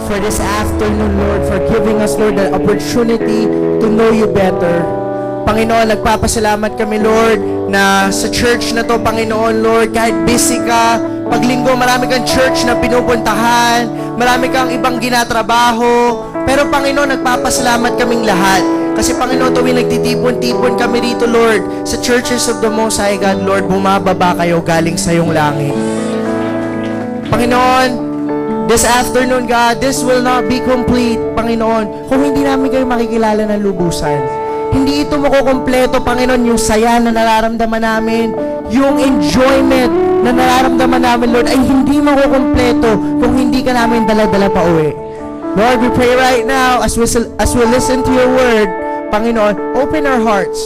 for this afternoon, Lord, for giving us, Lord, the opportunity to know you better. Panginoon, nagpapasalamat kami, Lord, na sa church na to, Panginoon, Lord, kahit busy ka, paglinggo, marami kang church na pinupuntahan, marami kang ibang ginatrabaho, pero Panginoon, nagpapasalamat kaming lahat. Kasi Panginoon, tuwing nagtitipon-tipon kami rito, Lord, sa churches of the Most High God, Lord, bumababa kayo galing sa iyong langit. Panginoon, this afternoon, God, this will not be complete, Panginoon, kung hindi namin kayo makikilala ng lubusan. Hindi ito makukumpleto, Panginoon, yung saya na nararamdaman namin, yung enjoyment na nararamdaman namin, Lord, ay hindi makukumpleto kung hindi ka namin dala-dala pa uwi. Lord, we pray right now as we listen to your word, Panginoon, open our hearts,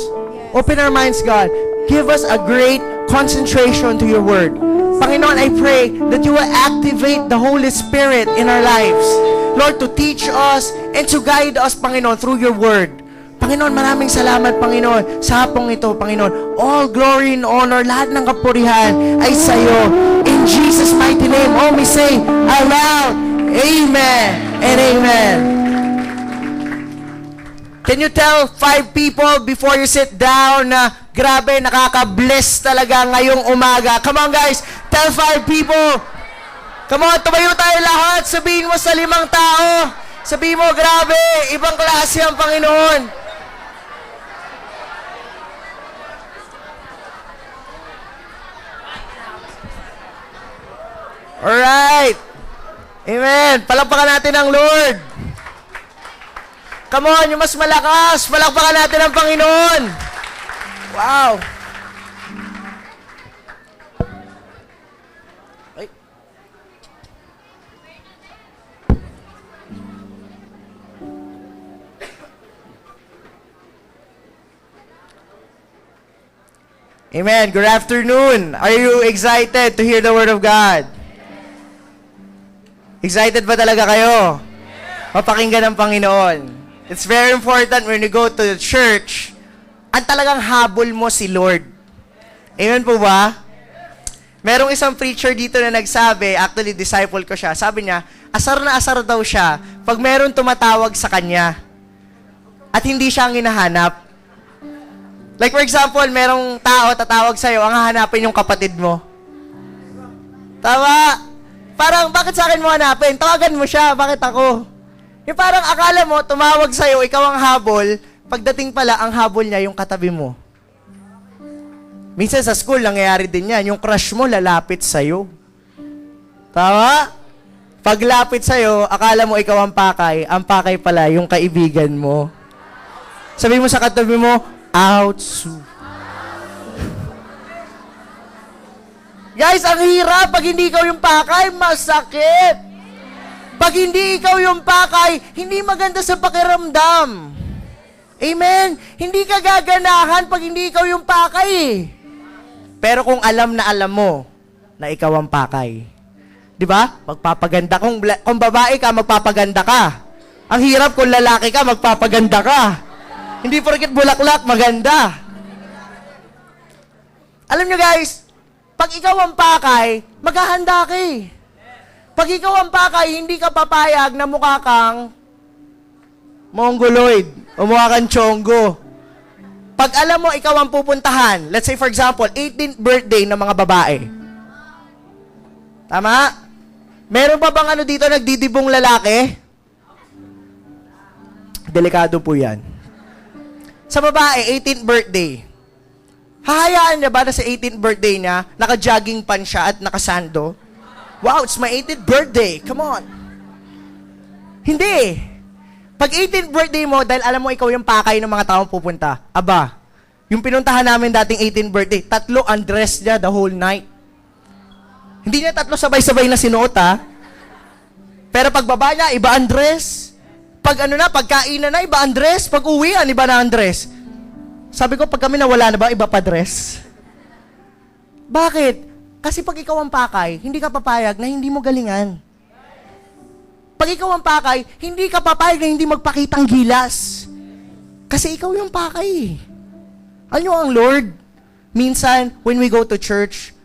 open our minds, God. Give us a great concentration to your word. Panginoon, I pray that you will activate the Holy Spirit in our lives. Lord, to teach us and to guide us, Panginoon, through your word. Panginoon, maraming salamat, Panginoon, sa hapong ito, Panginoon. All glory and honor, lahat ng kapurihan ay sa iyo. In Jesus' mighty name, all we say aloud, Amen and Amen. Can you tell 5 people before you sit down na grabe, nakaka-bless talaga ngayong umaga? Come on guys, tell 5 people. Come on, tumayo tayo lahat. Sabihin mo sa 5 tao. Sabihin mo, grabe, ibang klase ang Panginoon. Alright. Amen. Palakpakan natin ang Lord. Come on, yung mas malakas. Palakpakan natin ang Panginoon. Wow. Ay. Amen. Good afternoon. Are you excited to hear the Word of God? Excited ba talaga kayo? Mapakinggan ng Panginoon. It's very important when you go to the church, ang talagang habol mo si Lord. Amen po ba? Merong isang preacher dito na nagsabi, actually disciple ko siya, sabi niya, asar na asar daw siya pag meron tumatawag sa kanya at hindi siya ang hinahanap. Like for example, merong tao tatawag sa'yo, ang hahanapin yung kapatid mo. Tama? Parang, bakit sa akin mo hanapin? Tawagan mo siya, bakit ako? Yung parang akala mo, tumawag sa'yo, ikaw ang habol, pagdating pala, ang habol niya, yung katabi mo. Minsan sa school, nangyayari din yan. Yung crush mo, lalapit sa'yo. Tama? Paglapit sa'yo, akala mo ikaw ang pakay pala, yung kaibigan mo. Sabi mo sa katabi mo, ouch. Guys, ang hirap pag hindi ikaw yung pakay, masakit. Pag hindi ikaw yung pakay, hindi maganda sa pakiramdam. Amen? Hindi ka gaganahan pag hindi ikaw yung pakay. Pero kung alam na alam mo na ikaw ang pakay, di ba? Magpapaganda. Kung babae ka, magpapaganda ka. Ang hirap kung lalaki ka, magpapaganda ka. Hindi porket bulaklak, maganda. Alam nyo guys, pag ikaw ang pakay, maghahanda ka eh. Pag ikaw ang pakay, hindi ka papayag na mukha kang mongoloid o mukha kang chongo. Pag alam mo, ikaw ang pupuntahan, let's say for example, 18th birthday ng mga babae. Tama? Meron pa bang dito nagdidibong lalaki? Delikado po yan. Sa babae, 18th birthday. Hahayaan niya ba na sa 18th birthday niya, naka-jogging pants siya at nakasando? Wow, it's my 18th birthday. Come on. Hindi. Pag 18th birthday mo, dahil alam mo ikaw yung pakay ng mga taong pupunta, aba, yung pinuntahan namin dating 18th birthday, 3 undress niya the whole night. Hindi niya 3 sabay-sabay na sinuot, ha? Pero pag baba niya, iba undress. Pag pagkainan na, iba undress. Pag uwian, iba na undress. Sabi ko, pag kami nawala na ba, iba pa dress? Bakit? Kasi pag ikaw ang pakay, hindi ka papayag na hindi mo galingan. Pag ikaw ang pakay, hindi ka papayag na hindi magpakitang gilas. Kasi ikaw yung pakay. Alam nyo ang Lord, minsan, when we go to church,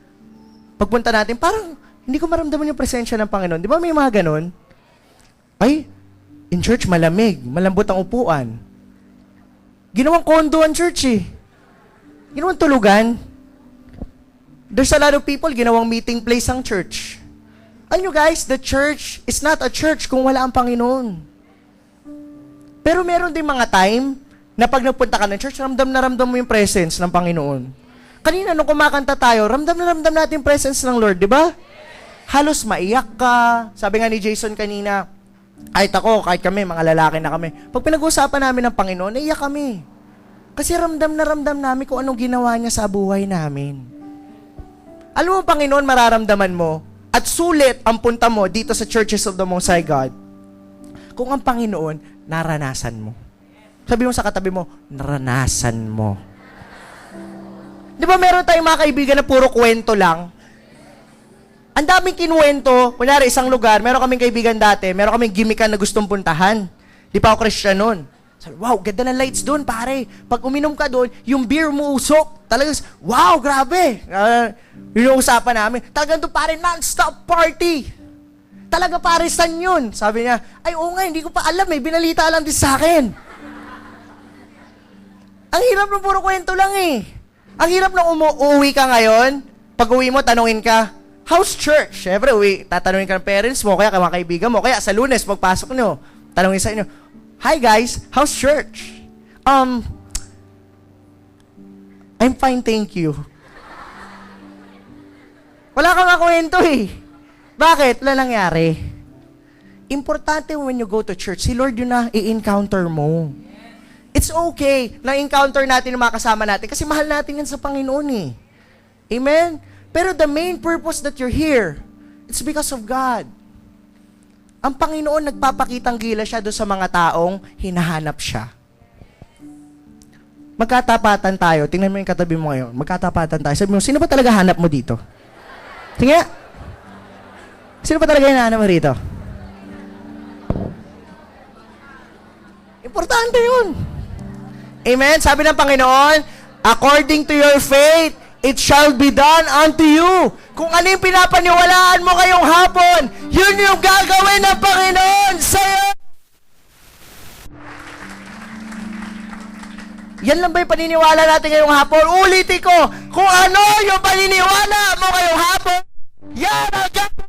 pagpunta natin, parang hindi ko maramdaman yung presensya ng Panginoon. Di ba may mga ganun? Ay, in church malamig, malambot ang upuan. Ginawang condo ang church eh. Ginawang tulugan. There's a lot of people, ginawang meeting place ang church. Alam nyo guys, the church is not a church kung wala ang Panginoon. Pero meron din mga time na pag nagpunta ka ng church, ramdam na ramdam mo yung presence ng Panginoon. Kanina nung kumakanta tayo, ramdam na ramdam natin yung presence ng Lord, di ba? Halos maiyak ka. Sabi nga ni Jason kanina, kahit ako, kahit kami, mga lalaki na kami, pag pinag-uusapan namin ng Panginoon, naiyak kami. Kasi ramdam na ramdam namin kung anong ginawa niya sa buhay namin. Alam mo, Panginoon, mararamdaman mo at sulit ang punta mo dito sa Churches of the Most High God kung ang Panginoon naranasan mo. Sabi mo sa katabi mo, naranasan mo. Di ba meron tayong mga kaibigan na puro kwento lang? Ang daming kinuwento. Kunyari, isang lugar, meron kaming kaibigan dati, meron kaming gimmickan na gustong puntahan. Di pa ako Christian nun. Sabi, wow, ganda ng lights doon, pare. Pag uminom ka doon, yung beer mo usok. Talagang, wow, grabe. Yun yung usapan namin. Talagang doon, pare, non-stop party. Talaga, pare, san yun? Sabi niya, ay, oo nga, hindi ko pa alam eh. Binalita lang din sa akin. Ang hirap ng puro kwento lang eh. Ang hirap ng uuwi ka ngayon, pag uwi mo, tanungin ka, how's church? Siyempre, tatanungin ka ng parents mo, kaya mga kaibigan mo, kaya sa Lunes, pagpasok nyo, tanungin sa inyo, hi guys, how's church? I'm fine, thank you. Wala kang kakwento eh. Bakit? Wala nangyari. Importante when you go to church, si Lord yun na i-encounter mo. It's okay na encounter natin yung mga kasama natin kasi mahal natin yan sa Panginoon eh. Amen? Pero the main purpose that you're here, it's because of God. Ang Panginoon nagpapakitang gila siya doon sa mga taong hinahanap siya. Magkatapatan tayo. Tingnan mo yung katabi mo ngayon. Magkatapatan tayo. Sabi mo, sino ba talaga hanap mo dito? Tingnan. Sino ba talaga hinahanap mo rito? Importante yun. Amen? Sabi ng Panginoon, according to your faith, it shall be done unto you. Kung ano yung pinapaniwalaan mo ngayong hapon, yun yung gagawin ng Panginoon sa'yo. Yan lang ba yung paniniwala natin ngayong hapon? Ulitin ko, kung ano yung paniniwala mo ngayong hapon, yan ang gagawin.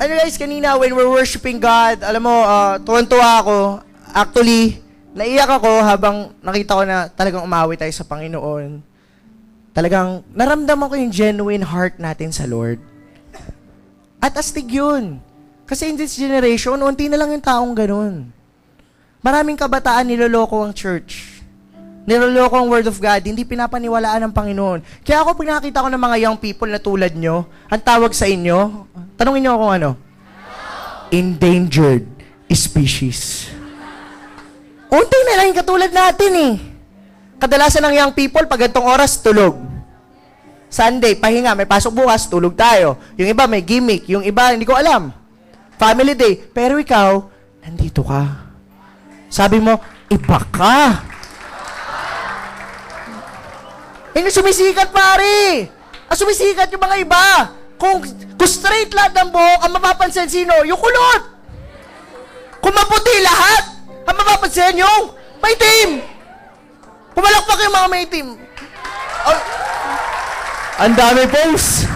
Ano guys, kanina when we're worshiping God, alam mo, tuwan-tuwa ako. Actually, naiyak ako habang nakita ko na talagang umawi tayo sa Panginoon. Talagang naramdaman ko yung genuine heart natin sa Lord. At astig yun. Kasi in this generation, unti na lang yung taong ganun. Maraming kabataan niloloko ang church. Niloloko ang Word of God, hindi pinapaniwalaan ng Panginoon. Kaya ako, pag nakita ko ng mga young people na tulad nyo, ang tawag sa inyo, tanungin nyo kung ano? Endangered species. Unti na lang yung katulad natin eh. Kadalasan ng young people, pag gantong oras, tulog. Sunday, pahinga, may pasok bukas, tulog tayo. Yung iba, may gimmick. Yung iba, hindi ko alam. Family day. Pero ikaw, nandito ka. Sabi mo, iba ka. Hindi sumisikat, pare. Sumisikat yung mga iba. Kung straight lahat ng buhok, ang mapapansin sino? Yung kulot. Kung maputi lahat, ang mapapansin yung may team. Pumalakpak yung mga may team. Oh, ang dami posts.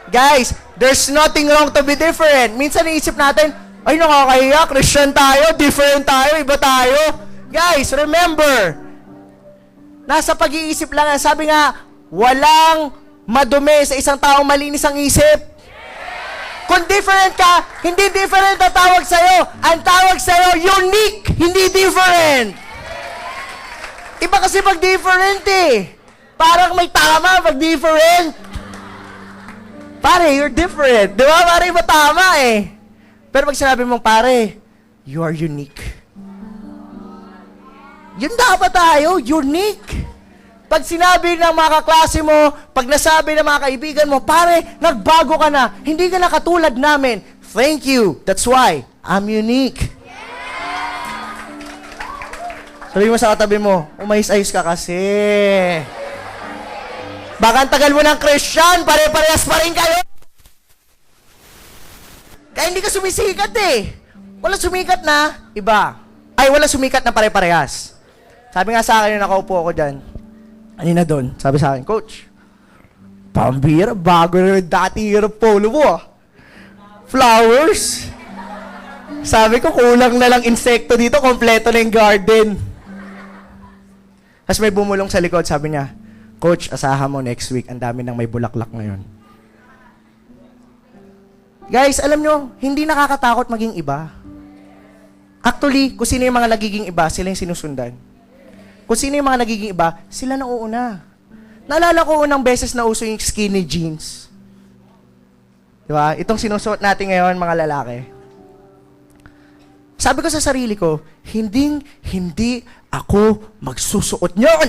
Guys, there's nothing wrong to be different. Minsan iisip natin, ay nakakahiya, Christian tayo, different tayo, iba tayo. Guys, remember, nasa pag-iisip lang. Sabi nga, walang madumi sa isang taong malinis ang isip. Kung different ka, hindi different ang tawag sa'yo. Ang tawag sa'yo, unique, hindi different. Iba kasi pag different eh. Parang may tama pag different. Pare, you're different. Di ba? Pare, iba tama eh. Pero pag sinabi mong, pare, you are unique. Yun dapat tayo, unique. Pag sinabi ng mga kaklase mo, pag nasabi ng mga kaibigan mo, pare, nagbago ka na. Hindi ka na katulad namin. Thank you. That's why I'm unique. Sabi mo sa katabi mo, umayos-ayos ka kasi. Baka ang tagal mo ng Christian, pare-parehas pa rin kayo. Kaya hindi ka sumisikat eh. Wala sumikat na iba. Ay, wala sumikat na pare-parehas. Sabi nga sa akin, nakaupo ako dyan. Kanina doon, sabi sa akin, Coach, pambira, bago na yung dati hirap polo mo ah. Flowers. Sabi ko, kulang na lang insekto dito, kompleto na yung garden. Tapos may bumulong sa likod, sabi niya, Coach, asahan mo next week, ang dami nang may bulaklak ngayon. Guys, alam nyo, hindi nakakatakot maging iba. Actually, kung sino yung mga nagiging iba, sila yung sinusundan. Kung sino yung mga nagiging iba, sila na uuna. Naalala ko unang beses na uso yung skinny jeans. Diba? Itong sinusuot natin ngayon, mga lalaki. Sabi ko sa sarili ko, hindi ako magsusuot nyon.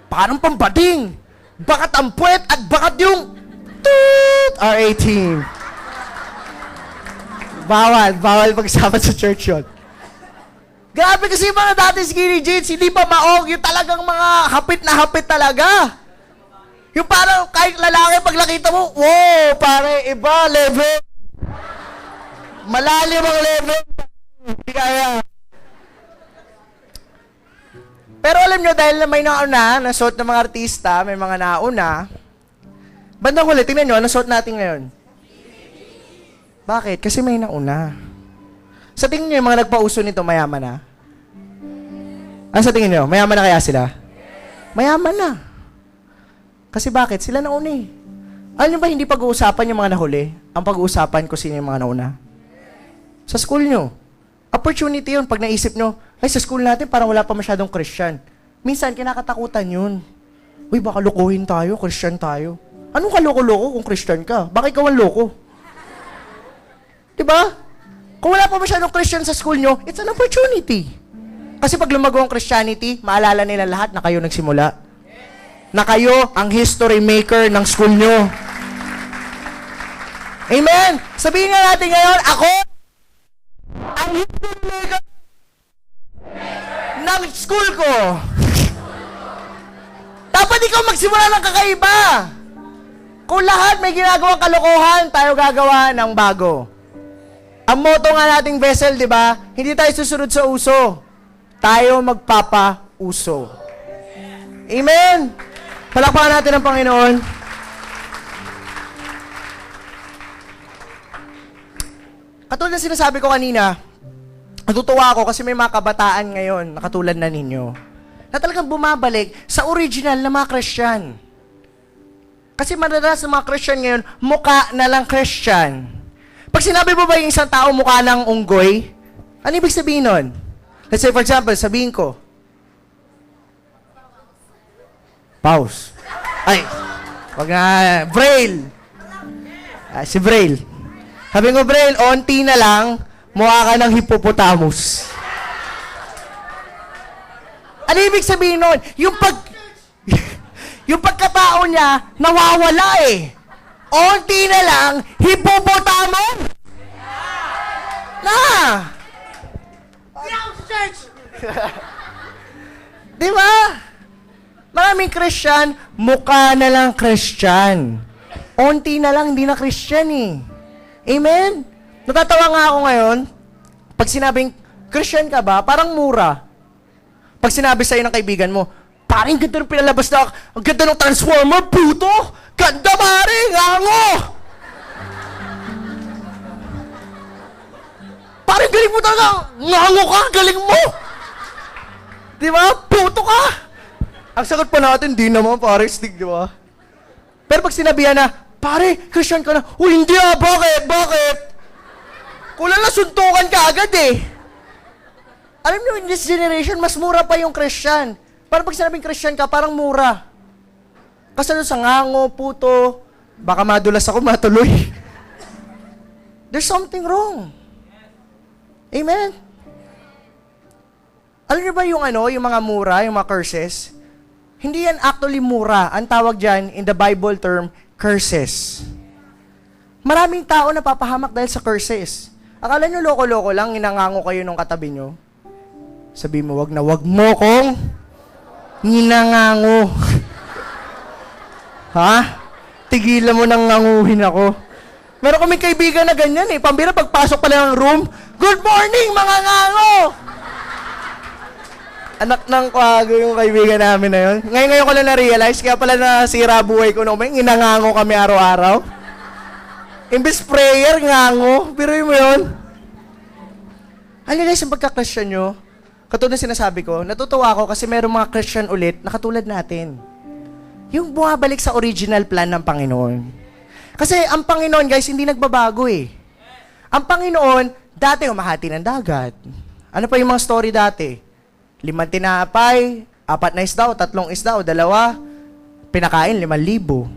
Parang pambading. Bakat ang puwet at bakat yung toot R18. Bawal pagsabat sa church yun. Grabe kasi yung mga dati skinny jeans, hindi pa maong, yung talagang mga hapit na hapit talaga. Yung parang kahit lalaki pag nakita mo, wow, pare, iba, level. Malalim ang level. Hindi kaya. Pero alam nyo, dahil may nauna, nasuot ng mga artista, may mga nauna, bandang huli, tingnan nyo, ano suot natin ngayon? Bakit? Kasi may nauna. Sa tingin nyo, yung mga nagpauso nito, mayaman na? Ano sa tingin nyo? Mayaman na kaya sila? Mayaman na. Kasi bakit? Sila nauna eh. Alam nyo ba, hindi pag-uusapan yung mga nahuli? Ang pag-uusapan kung sino yung mga nauna? Sa school nyo. Opportunity yun. Pag naisip nyo, ay, sa school natin parang wala pa masyadong Christian. Minsan, kinakatakutan yun. Uy, baka lokohin tayo, Christian tayo. Anong kaloko-loko kung Christian ka? Baka ikaw ang loko. Diba? Kung wala pa masyadong Christian sa school nyo, it's an opportunity. Kasi pag lumago ang Christianity, maalala nila lahat na kayo nagsimula. Na kayo ang history maker ng school nyo. Amen? Sabihin nga natin ngayon, ako ang history maker ng school ko. Dapat ikaw magsimula ng kakaiba. Kung lahat may ginagawang kalokohan, tayo gagawa ng bago. Ang motto nga nating vessel, di ba? Hindi tayo susunod sa uso. Tayo magpapa-uso. Amen? Palakpakan natin ang Panginoon. Katulad na sinasabi ko kanina, natutuwa ako kasi may mga kabataan ngayon na katulad na ninyo na talagang bumabalik sa original na mga Christian. Kasi madalas ng mga Christian ngayon, mukha na lang Christian. Pag sinabi mo ba yung isang tao mukha ng unggoy, ano ibig sabihin nun? Let's say for example, sabihin ko, Pause. Ay, wag na, Braille. Si Braille. Sabi ko, Braille, onti na lang, mukha ka ng hippopotamus. Ano ibig sabihin nun? Yung pagkatao niya, nawawala eh. Onti na lang, hippopotamus. Na! Di ba? Maraming Christian, mukha na lang Christian. Onti na lang, hindi na Christian eh. Amen? Natatawa nga ako ngayon, pag sinabing, Christian ka ba? Parang mura. Pag sinabi sa'yo ng kaibigan mo, parang ganda ng pinalabas na, ang ganda ng Transformer, puto! Ganda pare, ngango! Parang galing mo talaga, ngango ka, galing mo! Di ba? Puto ka! Ang sagot pa natin, di naman pare, stig, di ba? Pero pag sinabihan na, pare, Christian ka na, hindi ah, bakit? Bakit? Kulang na suntukan ka agad eh. Alam niyo, in this generation, mas mura pa yung Christian. Parang pag sinabing Christian ka, parang mura. Kasi sa ngango, puto, baka madulas ako, matuloy. There's something wrong. Amen? Alam niyo ba yung yung mga mura, yung mga curses? Hindi yan actually mura. Ang tawag dyan, in the Bible term, curses. Maraming tao napapahamak dahil sa curses. Akala nyo loko-loko lang, inangango kayo nung katabi nyo? Sabi mo, wag mo kong ninangango. Ha? Tigilan mo nang nganguhin ako. Meron kaming kaibigan na ganyan eh. Pambira, pagpasok pa lang ng room, "Good morning, mga ngango!" Anak ng kwago yung kaibigan namin na yun. Ngayon ko lang na-realize, kaya pala nasira buhay ko nung may inangango kami araw-araw. Imbes prayer, ngango. Pero mo yun. Alam guys, yung pagka-Christian nyo, katulad ng sinasabi ko, natutuwa ako kasi merong mga Christian ulit na katulad natin. Yung bumabalik sa original plan ng Panginoon. Kasi ang Panginoon, guys, hindi nagbabago eh. Ang Panginoon, dati humahati ng dagat. Ano pa yung mga story dati? 5 tinapay, 4 na isda o 3 isda o 2, pinakain 5,000.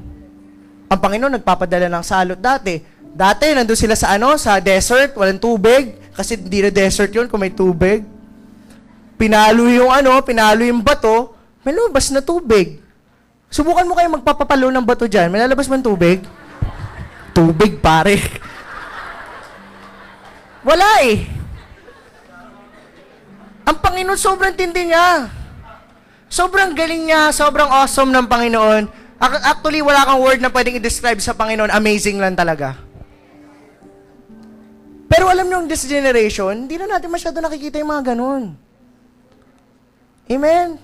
Ang Panginoon nagpapadala ng salot dati. Dati, nandun sila sa sa desert, walang tubig, kasi hindi na desert yun kung may tubig. Pinalo yung bato, may lumabas na tubig. Subukan mo kayo magpapapalo ng bato dyan. May lalabas man tubig? Tubig, pare. Wala eh. Ang Panginoon, sobrang tindi niya. Sobrang galing niya, sobrang awesome ng Panginoon. Actually, wala kang word na pwedeng i-describe sa Panginoon. Amazing lang talaga. Pero alam niyo, this generation, hindi na natin masyado nakikita yung mga ganun. Amen?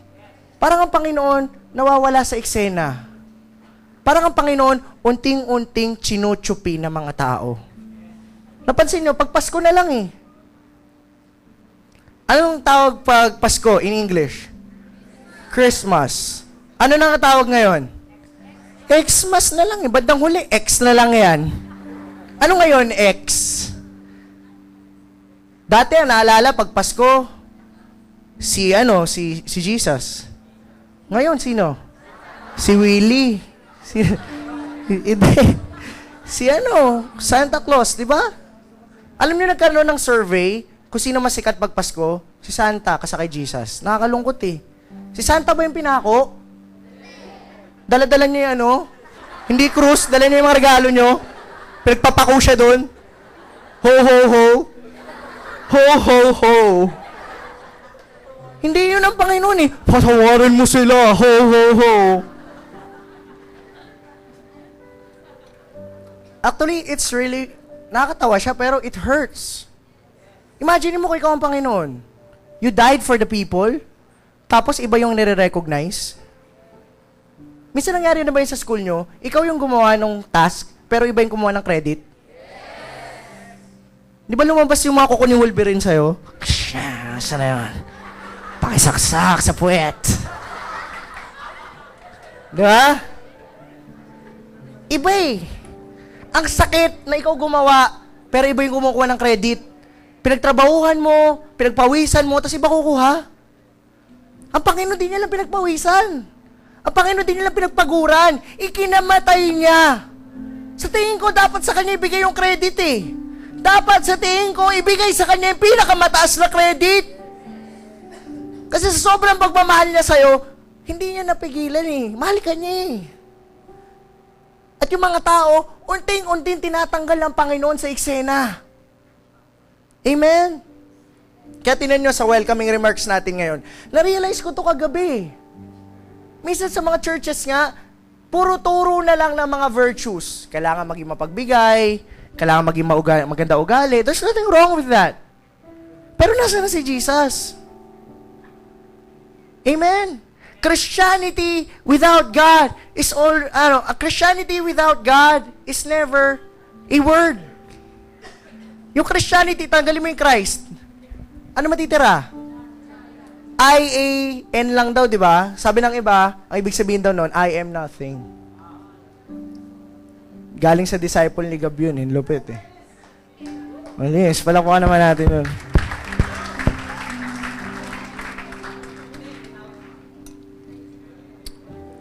Parang ang Panginoon, nawawala sa eksena. Parang ang Panginoon, unting-unting chinuchupi ng mga tao. Napansin nyo, pag Pasko na lang eh. Anong tawag pag Pasko in English? Christmas. Ano nang tawag ngayon? Xmas na lang eh. Bandang huli, X na lang yan. Ano ngayon, X? Dati, naalala, pag Pasko, si Jesus. Ngayon, sino? Si Willie. Si Santa Claus, di ba? Alam niyo, nagkaroon ng survey kung sino mas sikat pag Pasko, si Santa kasakay Jesus. Nakakalungkot eh. Si Santa ba yung pinako? Dala-dala niya yung hindi krus, dala niya yung mga regalo niyo. Pinagpapako siya doon. Ho, ho, ho. Ho, ho, ho. Hindi yun ang Panginoon eh. Patawarin mo sila. Ho, ho, ho. Actually, it's really, nakakatawa siya, pero it hurts. Imagine mo kung ikaw ang Panginoon. You died for the people, tapos iba yung nire-recognize. Minsan nangyari na ba yun sa school nyo? Ikaw yung gumawa ng task, pero iba yung gumawa ng credit? Di ba lumabas yung mga kuko ni Wolverine sa'yo? Saan na yun? Pakisaksak sa puwet. Di ba? Iba eh. Ang sakit na ikaw gumawa, pero iba yung kumukuha ng credit. Pinagtrabahuhan mo, pinagpawisan mo, tapos iba kukuha. Ang Panginoon din niya lang pinagpawisan. Ang Panginoon din niya lang pinagpaguran. Ikinamatay niya. Sa tingin ko, dapat sa Kanya ibigay yung credit eh. Dapat sa tingin ko, ibigay sa Kanya yung pinakamataas na credit. Kasi sa sobrang pagmamahal niya sa'yo, hindi niya napigilan eh. Mahal ka niya eh. At yung mga tao, unting-unting tinatanggal ng Panginoon sa eksena. Amen? Kaya tinan nyo sa welcoming remarks natin ngayon, na-realize ko to kagabi. Minsan sa mga churches nga, puro turo na lang ng mga virtues. Kailangan maging mapagbigay, kailangan maging maganda ugali. There's nothing wrong with that. Pero nasa na si Jesus? Amen? Christianity without God is Christianity without God is never a word. Yung Christianity, tanggalin mo yung Christ. Ano matitira? I-A-N lang daw, di ba? Sabi ng iba, ang ibig sabihin daw nun, I am nothing. Galing sa disciple ni Gab yun, lupit eh. Malis, palakuan naman natin yun.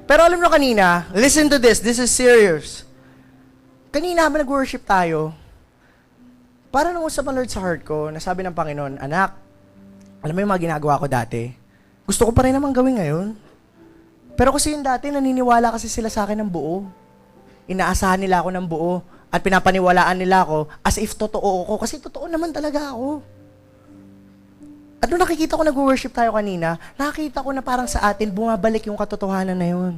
Pero alam nyo kanina, listen to this is serious. Kanina habang nag-worship tayo, para nung usap ang Lord sa heart ko, nasabi ng Panginoon, anak, alam mo yung mga ginagawa ko dati? Gusto ko pa rin naman gawin ngayon. Pero kasi yung dati, naniniwala kasi sila sa akin ng buo. Inaasahan nila ako ng buo. At pinapaniwalaan nila ako as if totoo ako. Kasi totoo naman talaga ako. At nung nakikita ko nag-worship tayo kanina, nakikita ko na parang sa atin, bumabalik yung katotohanan na yun.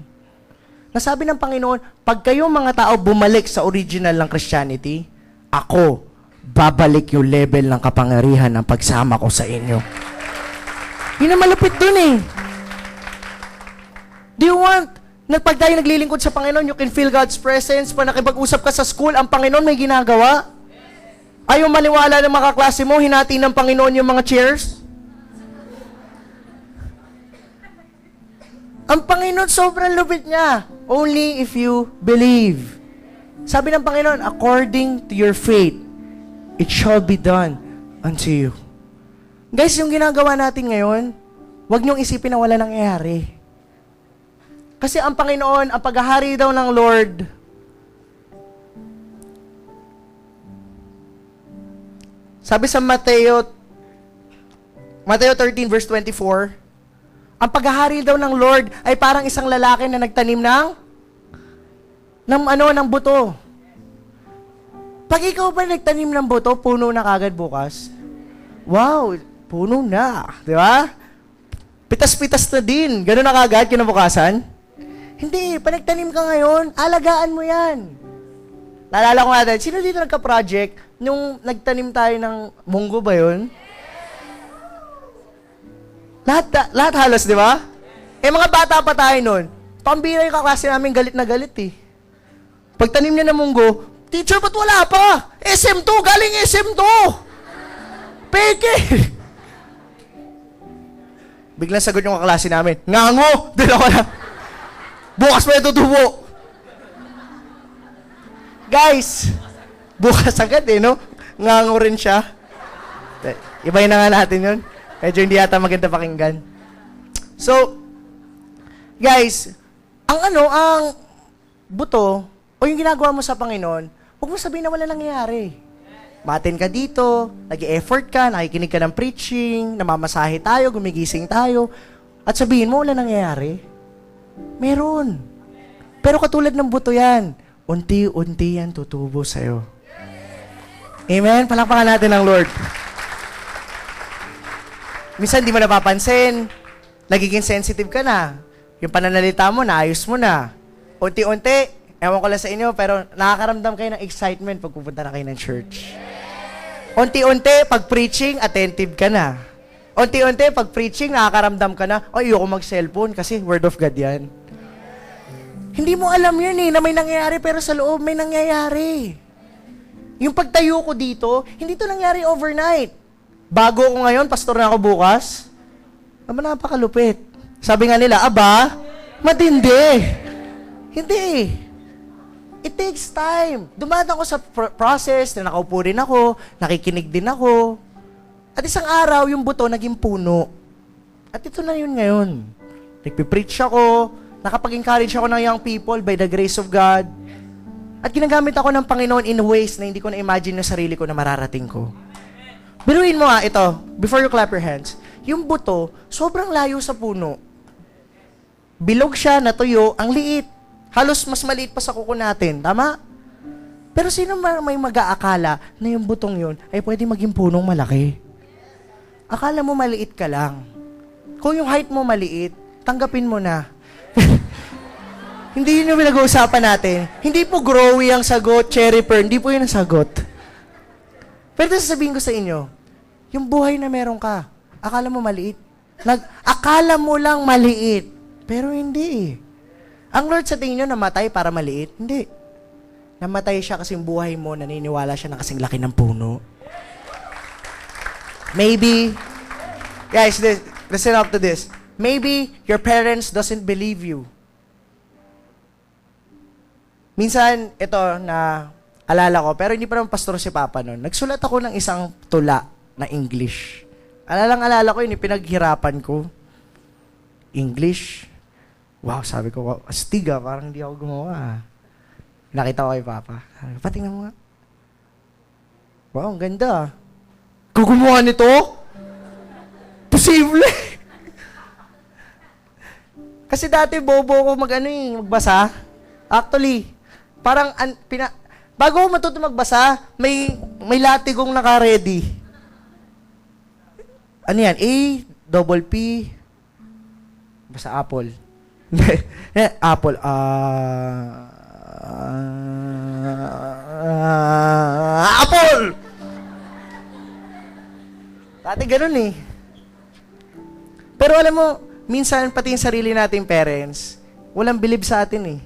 Nasabi ng Panginoon, pag kayong mga tao bumalik sa original ng Christianity, ako, babalik yung level ng kapangyarihan ng pagsama ko sa inyo. Yun ang malupit dun eh. Do you want, pag tayo naglilingkod sa Panginoon, you can feel God's presence. Pag nakipag-usap ka sa school, ang Panginoon may ginagawa. Ayaw maniwala ng mga kaklase mo, hinati ng Panginoon yung mga chairs. Ang Panginoon, sobrang lupit niya. Only if you believe. Sabi ng Panginoon, according to your faith, it shall be done unto you. Guys, yung ginagawa natin ngayon, huwag niyong isipin na wala nangyayari. Kasi ang Panginoon, ang paghahari daw ng Lord, sabi sa Mateo 13 verse 24, ang paghahari daw ng Lord ay parang isang lalaki na nagtanim ng buto. Pag ikaw ba nagtanim ng buto, puno na kagad bukas? Wow, puno na. Di ba? Pitas-pitas na din. Ganun na kagad kinabukasan? Hindi. Pag nagtanim ka ngayon, alagaan mo yan. Naalala ko natin, sino dito nagka-project nung nagtanim tayo ng munggo ba yun? Lahat halos, di ba? Mga bata pa tayo nun. Pambira yung kaklase namin, galit na galit eh. Pagtanim niya ng munggo, teacher, ba't wala pa? SM2, galing SM2! Peke! Biglang sagot yung kaklase namin, ngango! Doon ako na. Bukas pa itutubo. Guys, bukas agad eh, no? Ngango rin siya. Ibahin na nga natin yun. Medyo hindi yata maganda pakinggan. So, guys, ang buto, o yung ginagawa mo sa Panginoon, huwag mo sabihin na wala nangyayari. Matin ka dito, nag-e-effort ka, nakikinig ka ng preaching, namamasahe tayo, gumigising tayo, at sabihin mo wala nangyayari. Meron. Pero katulad ng buto yan, unti-unti yan tutubo sa'yo. Amen? Palakpakan natin ang Lord. Minsan di mo napapansin, nagiging sensitive ka na. Yung pananalita mo, naayos mo na. Unti-unti, ewan ko lang sa inyo, pero nakakaramdam kayo ng excitement pag pupunta na kayo ng church. Unti-unti, pag preaching, attentive ka na. Unti-unti, pag preaching, nakakaramdam ka na, ay, ayoko mag-cellphone kasi word of God yan. Hindi mo alam yun eh, na may nangyayari, pero sa loob may nangyayari. Yung pagtayo ko dito, hindi to nangyari overnight. Bago ako ngayon, pastor na ako bukas. Napakalupit. Sabi nga nila, aba, matindi. Hindi. It takes time. Dumaan ako sa process na nakaupo rin ako, nakikinig din ako. At isang araw, yung buto naging puno. At ito na yun ngayon. Nagpipreach ako, nakapag-encourage ako ng young people by the grace of God. At ginagamit ako ng Panginoon in ways na hindi ko na-imagine na sarili ko na mararating ko. Biruin mo ito, before you clap your hands, yung buto, sobrang layo sa puno. Bilog siya, natuyo, ang liit. Halos mas maliit pa sa kuko natin, tama? Pero sino may mag-aakala na yung butong yun ay pwede maging punong malaki? Akala mo maliit ka lang. Kung yung height mo maliit, tanggapin mo na. Hindi yun yung pinag-uusapan natin. Hindi po growy ang sagot, cherry pearl, hindi po yun ang sagot. Pero sasabihin ko sa inyo, yung buhay na meron ka, akala mo maliit. Akala mo lang maliit, pero hindi. Ang Lord sa tingin nyo, namatay para maliit? Hindi. Namatay siya kasi yung buhay mo, naniniwala siya na kasing laki ng puno. Maybe, guys, listen up to this. Maybe your parents doesn't believe you. Minsan, ito na alala ko, pero hindi pa naman pastor si Papa noon. Nagsulat ako ng isang tula na English. Alala ko yun, pinaghirapan ko. English. Wow, sabi ko, astig parang hindi ako gumawa. Nakita ko kay Papa. Patingnan mo nga. Wow, ang ganda. Gugumawa nito? Posible. Kasi dati bobo ko magbasa. Actually, parang bago ako matuto magbasa, may latigong naka-ready. Ano yan? A, double P, basta apple. Apple. Apple! Dati ganun eh. Pero alam mo, minsan pati yung sarili nating parents, walang believe sa atin eh.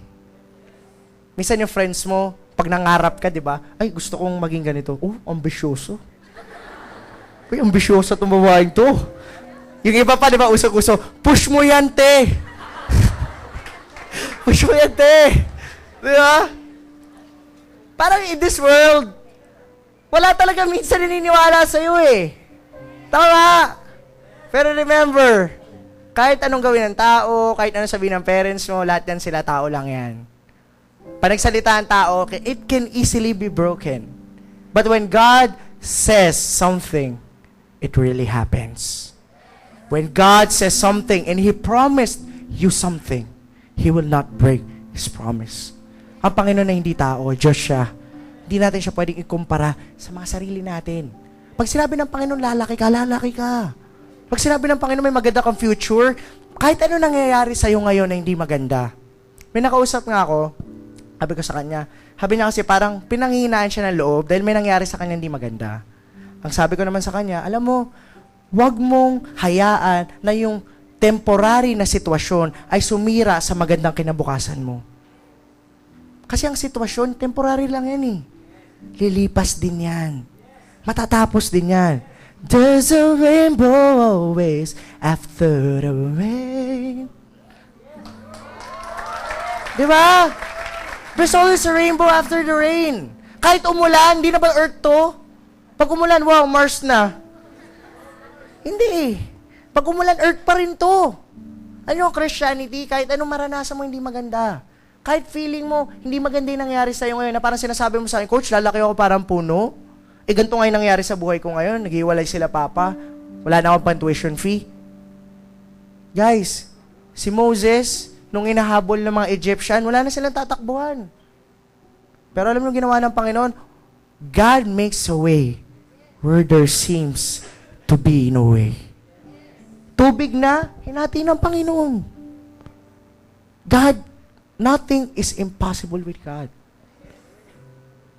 Minsan yung friends mo, pag nangarap ka, di ba? Ay, gusto kong maging ganito. Oh, ambisyoso. Uy, ambisyoso itong babaeng to. Yung iba pa, di ba, usok-uso, push mo yan, te. Push mo yan, te. Di ba? Parang in this world, wala talaga minsan naniniwala sa'yo eh. Tama. Pero remember, kahit anong gawin ng tao, kahit anong sabihin ng parents mo, lahat yan sila, tao lang yan. Pag nagsalita ang tao, it can easily be broken. But when God says something, it really happens. When God says something and He promised you something, He will not break His promise. Ang Panginoon na hindi tao, Diyos siya. Hindi natin siya pwedeng ikumpara sa mga sarili natin. Pag sinabi ng Panginoon, lalaki ka, lalaki ka. Pag sinabi ng Panginoon, may maganda kang future, kahit ano nangyayari sa'yo ngayon na hindi maganda. May nakausap nga ako, sabi ko sa kanya, sabi niya kasi parang pinanghihinaan siya ng loob dahil may nangyari sa kanya hindi maganda. Ang sabi ko naman sa kanya, alam mo, huwag mong hayaan na yung temporary na sitwasyon ay sumira sa magandang kinabukasan mo. Kasi ang sitwasyon, temporary lang yan eh. Lilipas din yan. Matatapos din yan. There's a rainbow always after the rain. Di ba? There's always a rainbow after the rain. Kahit umulan, hindi na ba Earth to? Pag umulan, wow, Mars na. Hindi. Pag umulan, Earth pa rin to. Ano yung Christianity? Kahit anong maranasan mo, hindi maganda. Kahit feeling mo, hindi maganda yung nangyari sa'yo ngayon, na parang sinasabi mo sa akin, Coach, lalaki ako parang puno. Ganito nga yung nangyari sa buhay ko ngayon. Naghiwalay sila, Papa. Wala na akong pan-tuition fee. Guys, si Moses, nung inahabol ng mga Egyptian, wala na silang tatakbuhan. Pero alam mo yung ginawa ng Panginoon? God makes a way where there seems to be no way. Tubig na, hinati ng Panginoon. God, nothing is impossible with God.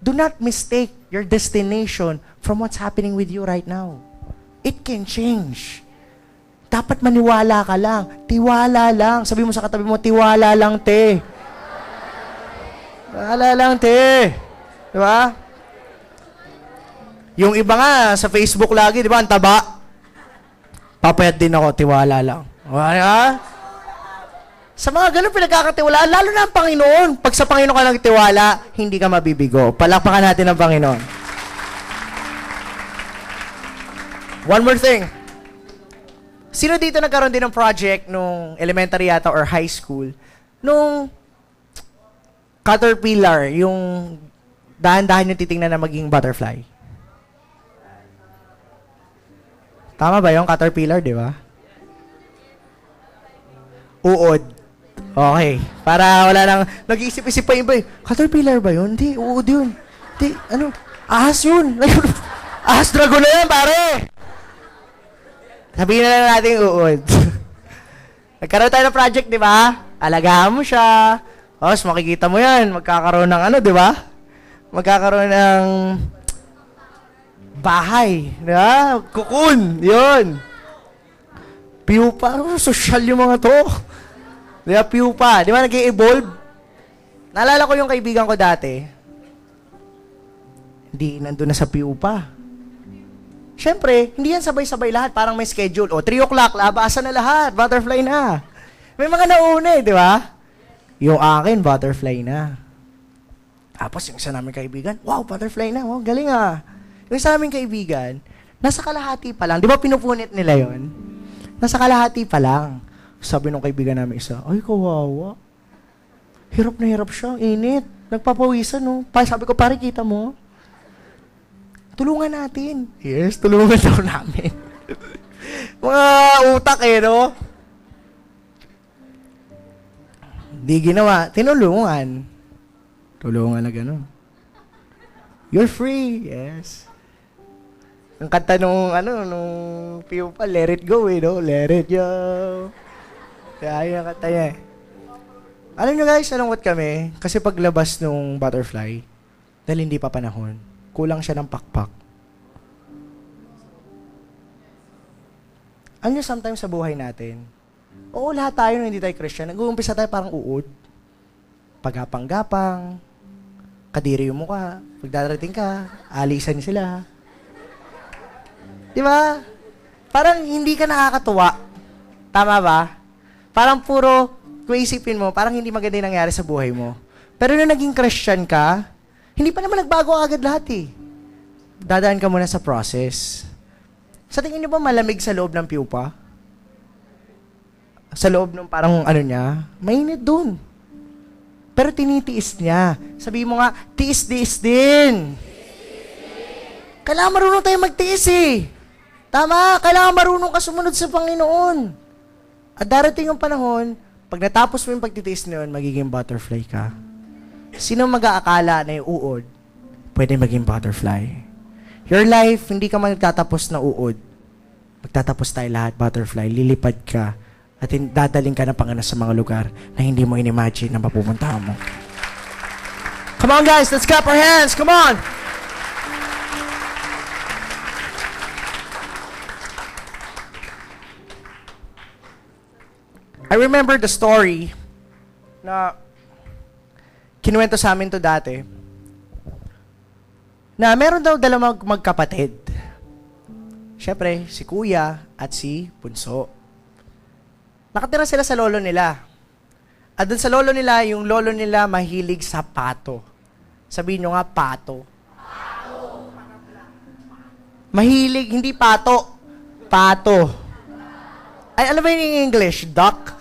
Do not mistake your destination from what's happening with you right now. It can change. Dapat maniwala ka lang. Tiwala lang. Sabi mo sa katabi mo, tiwala lang, te. Tiwala lang, te. Di ba? Yung iba nga, sa Facebook lagi, di ba, ang taba. Papayat din ako, tiwala lang. Diba? Sa mga ganun pinagkakatiwalaan, lalo na ang Panginoon. Pag sa Panginoon ka nagtiwala, hindi ka mabibigo. Palakpakan natin ang Panginoon. One more thing. Sino dito nagkaroon din ng project nung elementary yata or high school? Nung caterpillar, yung dahan-dahan yung titingnan na maging butterfly. Tama ba yung caterpillar, di ba? Uod. Okay. Para wala nang nag-iisip-isip pa yung iba. Caterpillar ba yun? Hindi, uod yun. Hindi, ano? Ahas yun. Ahas dragon na yan, pare! Sabihin na lang natin uod. Nagkaroon tayo ng project, di ba? Alagaan mo siya. Tapos makikita mo yan. Magkakaroon ng ano, di ba? Magkakaroon ng bahay. Di ba? Cocoon. Yun. Pupa. Social yung mga to. Di ba? Pupa. Di ba nag-i-evolve? Naalala ko yung kaibigan ko dati. Hindi, nandun na sa pupa. Siyempre, hindi yan sabay-sabay lahat. Parang may schedule. O, 3 o'clock, labasan na lahat. Butterfly na. May mga nauna di ba? Yung akin, butterfly na. Tapos yung isa namin kaibigan, wow, butterfly na. Wow, galing ah. Yung isa namin kaibigan, nasa kalahati pa lang. Di ba pinupunit nila yon? Nasa kalahati pa lang. Sabi nung kaibigan namin isa, ay, kawawa. Hirap na hirap siya. Init. Nagpapawisan, no? Sabi ko, pare, kita mo? Tulungan natin. Yes, tulungan daw namin. Mga utak no? Di ginawa. Tinulungan. Tulungan na gano'n. You're free. Yes. Ang kanta nung Piupa, Let It Go, no? Let it go. Kaya yun ang kanta niya eh. Alam nyo guys, nalungkot kami kasi paglabas nung Butterfly, dahil hindi pa panahon, kulang siya ng pakpak. Alam nyo, sometimes sa buhay natin, oo, lahat tayo nung hindi tayo Christian, nag-uumpisa tayo parang uod. Pagapang-gapang, kadiri yung mukha, pagdarating ka, alisan sila. Di ba? Parang hindi ka nakakatuwa. Tama ba? Parang puro, kung isipin mo, parang hindi maganda yung nangyari sa buhay mo. Pero nung naging Christian ka, hindi pa naman nagbago agad lahat eh. Dadaan ka muna sa process. Sa tingin niyo ba malamig sa loob ng Piupa? Sa loob ng parang ano niya, mainit dun. Pero tinitiis niya. Sabihin mo nga, tiis-tiis din. Kailangan marunong tayo magtiis eh. Tama, kailangan marunong ka sumunod sa Panginoon. At darating yung panahon, pag natapos mo yung pagtitiis na yun, magiging butterfly ka. Sino mag-aakala na yung uod, pwede maging butterfly? Your life, hindi ka magtatapos na uod. Magtatapos tayo lahat, butterfly. Lilipad ka at dadaling ka ng Panginoon sa mga lugar na hindi mo in-imagine na mapupuntahan mo. Come on guys, let's clap our hands. Come on! I remember the story na kinuwento sa amin to dati na meron daw dalawang magkapatid. Siyempre, si Kuya at si Bunso. Nakatira sila sa lolo nila. At dun sa lolo nila, yung lolo nila mahilig sa pato. Sabihin nyo nga, pato. Mahilig, hindi pato. Pato. Ay, alam mo yung English? Duck?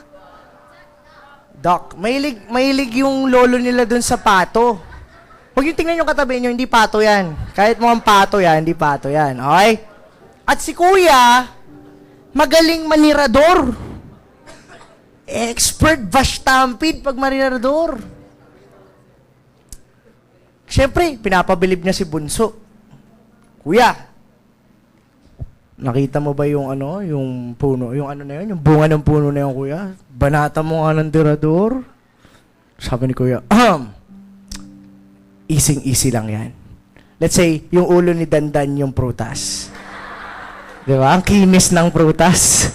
Duck. Mahilig yung lolo nila dun sa pato. Huwag yung tingnan yung katabi nyo, hindi pato yan. Kahit mukhang pato yan, hindi pato yan. Okay? At si Kuya, magaling manirador. Expert bashtampid pag manirador. Siyempre, pinapabilib niya si Bunso. Kuya, nakita mo ba yung yung puno, yung na yun, yung bunga ng puno na yun, Kuya? Banata mo nga ng tirador. Sabi ni Kuya, easy lang yan. Let's say, yung ulo ni Dandan yung prutas. Di ba? Ang kinis ng prutas.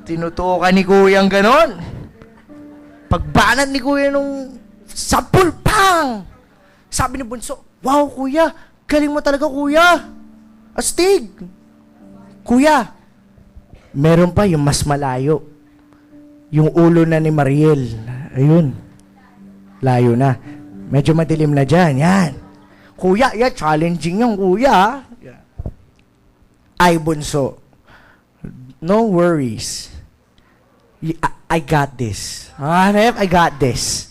Tinutukan ni Kuya ang ganon. Pagbanat ni Kuya nung sapul, pang! Sabi ni Bunso, wow, Kuya, galing mo talaga, Kuya. Astig! Kuya, meron pa yung mas malayo. Yung ulo na ni Mariel. Ayun. Layo na. Medyo madilim na dyan. Yan. Kuya, yan. Challenging yung Kuya. Ay, Bunso. No worries. I got this. Hanep, I got this.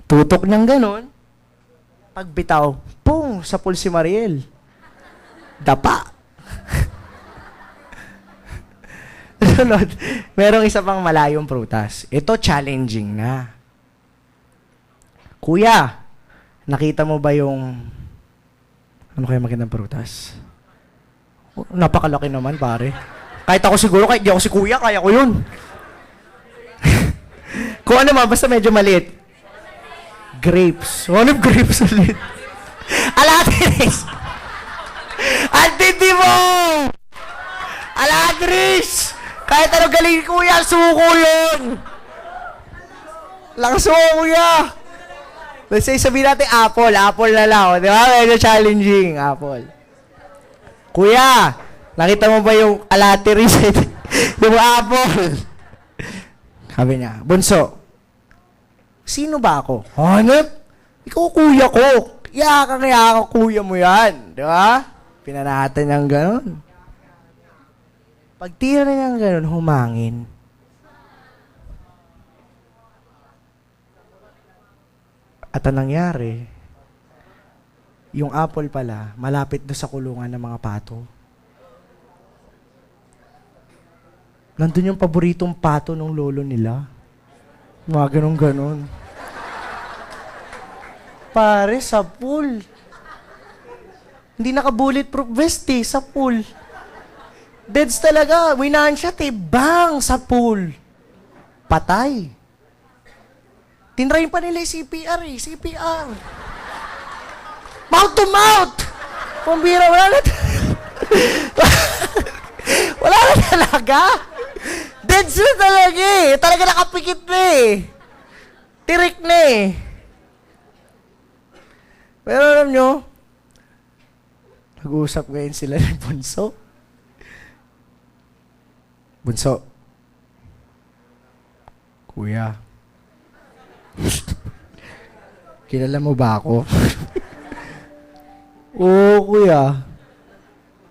Tutok ng ganun. Pagbitaw, pung, sapul si Mariel. Dapa. Sunod, merong isa pang malayong prutas. Ito, challenging na. Kuya, nakita mo ba yung... Ano kaya magandang prutas? Oh, napakalaki naman, pare. Kahit ako siguro, kahit di ako si Kuya, kaya ko yun. Kung ano man, basta medyo maliit. Grapes. Ano grapes ulit? Alatris! Antindi mo! Alatris! Kahit ano galing Kuya, suko yun! Lakas mo, Kuya! Let's say, sabihin natin apple. Apple na lang. Di ba? Medyo challenging. Apple. Kuya, nakita mo ba yung alatris? Yung apple? Sabi niya, Bunso, sino ba ako? Hanep? Ikaw kuya ko. Kaya ka kuya mo yan. Di ba? Pinanatan niyang ganon. Pag tira niyang ganon, humangin. At ang nangyari, yung apple pala, malapit doon sa kulungan ng mga pato. Nandun yung paboritong pato ng lolo nila. Mga ganon-ganon. Pare, sa pool. Hindi naka-bulletproof vest eh, sa pool. Deads talaga. Winahan siya, bang! Sa pool. Patay. Tinrayin pa nila yung CPR eh. CPR. Mouth to mouth! Pambira, wala na wala na talaga. Deads na talaga eh. Talaga nakapikit na eh. Tirik na eh. Pero alam nyo, nag-uusap ngayon sila ng Bunso. Bunso. Kuya. Kilala mo ba ako? Oo, kuya.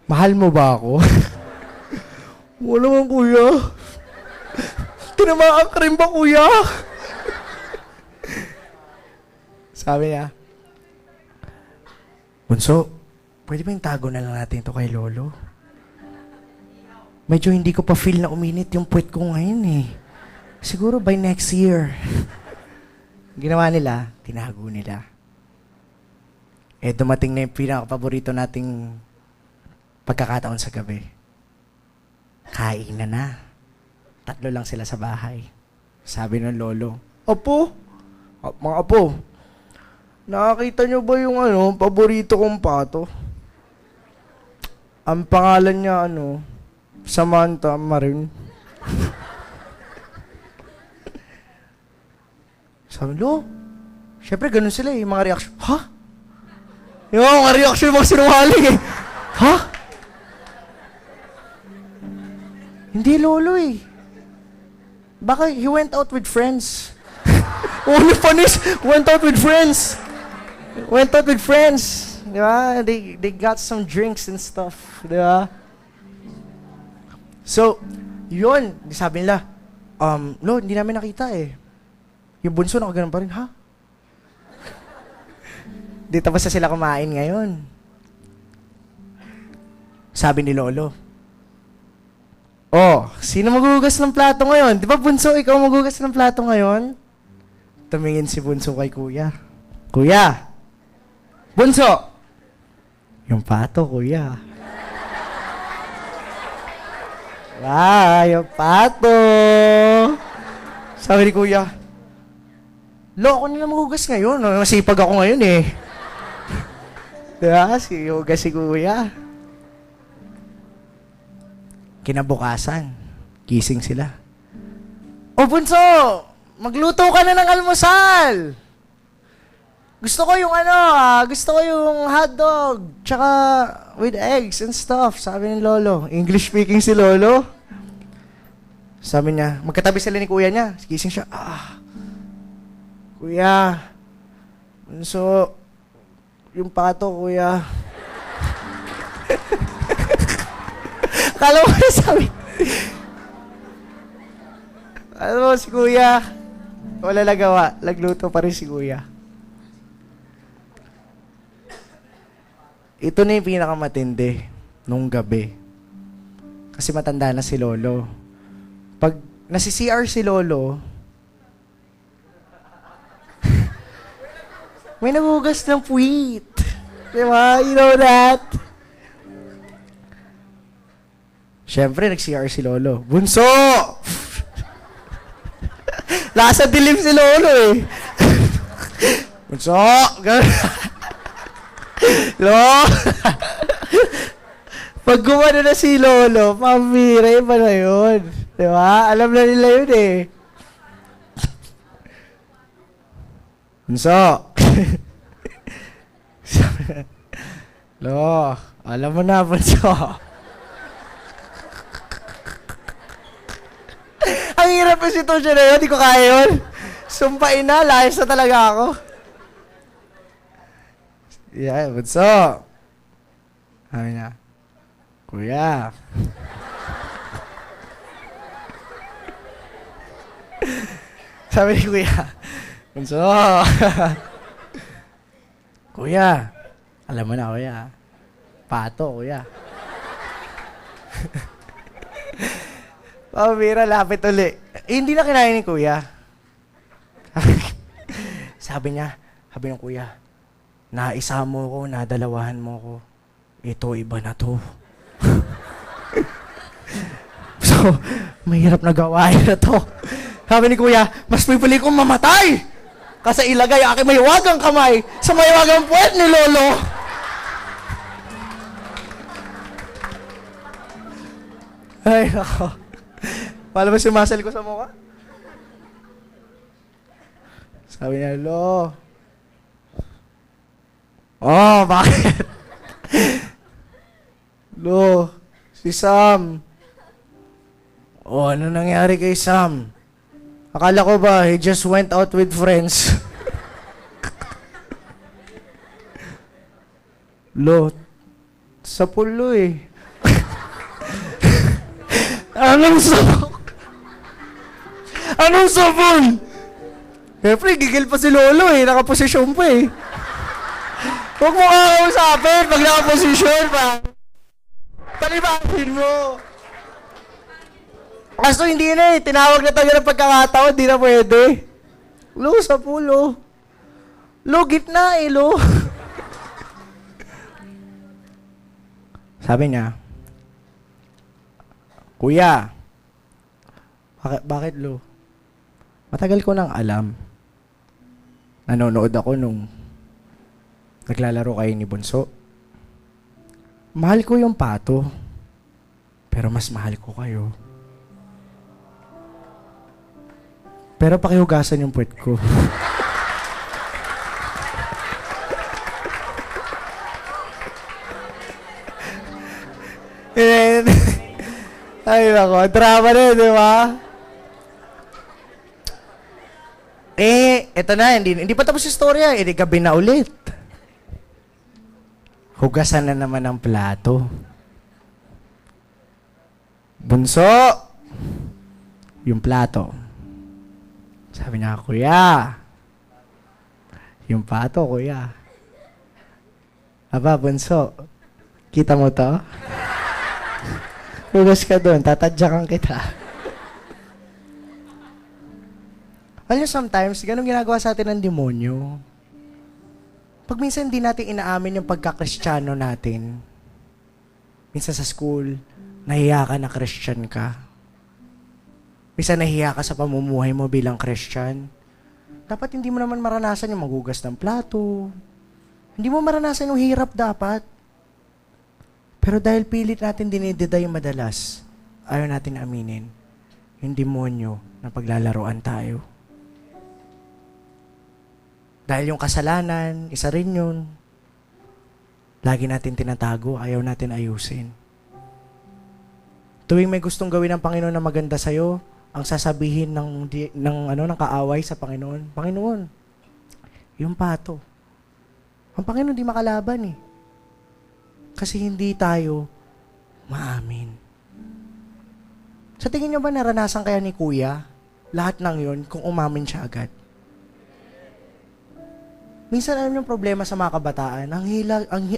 Mahal mo ba ako? Wala naman, kuya. Tinamaan ka rin ba, kuya? Sabi niya, Bunso, pwede ba yung tago na lang natin ito kay Lolo? Medyo hindi ko pa feel na uminit yung puwet ko ngayon eh. Siguro by next year. Ginawa nila, tinago nila. Eh, dumating na yung pinaka-paborito nating pagkakataon sa gabi. Kain na. 3 lang sila sa bahay. Sabi ng lolo, Apo, mga apo, nakakita nyo ba yung paborito kong pato? Ang pangalan niya Samantha Marin. Sabi, lo, syempre ganun sila yung mga reaction. Ha? Yung mga reaction mga sinungaling eh. Ha? Hindi lolo eh. Baka he went out with friends. Only panis, went out with friends. Went out with friends. Di ba? They got some drinks and stuff. Di ba? So, yun. Sabi nila, lo, hindi namin nakita eh. Yung bunso nakaganon pa rin, ha? Di tapos na sila kumain ngayon. Sabi ni Lolo, sino maghugas ng plato ngayon? Di ba, Bunso, ikaw maghugas ng plato ngayon? Tumingin si Bunso kay Kuya. Kuya! Bunso! Yung pato, Kuya. Yung pato! Sabi ni Kuya, Lo, ako nila maghugas ngayon. Masipag ako ngayon eh. Diba? Hugas si Kuya. Kinabukasan, gising sila. Bunso! Magluto ka na ng almusal! Gusto ko yung gusto ko yung hotdog, tsaka with eggs and stuff, sabi ni Lolo. English speaking si Lolo. Sabi niya, magkatabi sila ni Kuya niya. Gising siya, Kuya, Bunso, yung pato, Kuya. Kala mo na sabi. Alam mo, si Kuya, wala nagawa. Nagluto pa rin si Kuya. Ito na yung pinakamatindi nung gabi. Kasi matanda na si Lolo. Pag nasi-CR si Lolo, may nagugas ng puwit. Diba? You know that? Siyempre, nag-CR si Lolo. Bunso! Nasa dilim si Lolo eh. Bunso! Lo! Pag gumano na si Lolo, pamira, iba na yun. Diba? Alam na nila yun eh. Bunso! Lo, alam mo na, Bunso. Ang hirap yung sitwasyon na yun, di ko kaya yun. Sumpain na, layas na talaga ako. Yeah, Bunso. Sabi niya, Kuya. Sabi ni Kuya, Bunso. Kuya. Alam mo na, Kuya. Pato, Kuya. Pamira, lapit uli. Hindi na kinain ni Kuya. Sabi ng Kuya, naisa mo ko, nadalawahan mo ko. ito, iba na to. So, mahirap na gawain na to. Sabi ni Kuya, mas pipili kong mamatay kasi ilagay aking mahiwagang kamay sa mahiwagang puwet ni Lolo. Ay, nako. Paano ba sumasal ko sa mukha? Sabi niya, Lo. Oh, bakit? Lo, si Sam. Oh, ano nangyari kay Sam? Akala ko ba, he just went out with friends. Lo, sa pulo eh. Anong sabon? Anong sabon? Siyempre, gigil pa si Lolo eh. Nakaposisyon pa eh. Huwag mo kakausapin pag nakaposisyon pa. Palibasin mo. Kaso hindi na eh. Tinawag na tayo ng pagkakataon. Di na pwede. Lo, sa pulo. Lo, gitna eh, Lo. Sabi niya, Kuya, bakit Lo? Matagal ko nang alam. Nanonood ako nung naglalaro kayo ni Bunso. Mahal ko yung pato, pero mas mahal ko kayo. Pero pakihugasan yung puwet ko. Ay, nako. Drama na, di ba? Eto na. Hindi pa tapos yung storya. Gabi na ulit. Hugasan na naman ang plato. Bunso! Yung plato. Sabi niya, Kuya. Yung plato, Kuya. Aba, Bunso. Kita mo to? Hugas ka doon, tatadyakan kita. Alam niyo, sometimes, ganun ginagawa sa atin ng demonyo. Pag minsan hindi natin inaamin yung pagka-Kristiyano natin, minsan sa school, nahiya ka na Christian ka. Minsan nahiya ka sa pamumuhay mo bilang Christian. Dapat hindi mo naman maranasan yung maghugas ng plato. Hindi mo maranasan yung hirap dapat. Pero dahil pilit natin dinididay madalas, ayaw natin aminin yung demonyo na paglalaroan tayo. Dahil yung kasalanan, isa rin yun. Lagi natin tinatago, ayaw natin ayusin. Tuwing may gustong gawin ng Panginoon na maganda sa'yo, ang sasabihin ng kaaway sa Panginoon, Panginoon, yung pato. Ang Panginoon di makalaban eh. Kasi hindi tayo maamin. Sa tingin niyo ba naranasan kaya ni Kuya lahat ng yon kung umamin siya agad? Minsan alam niyo problema sa mga kabataan,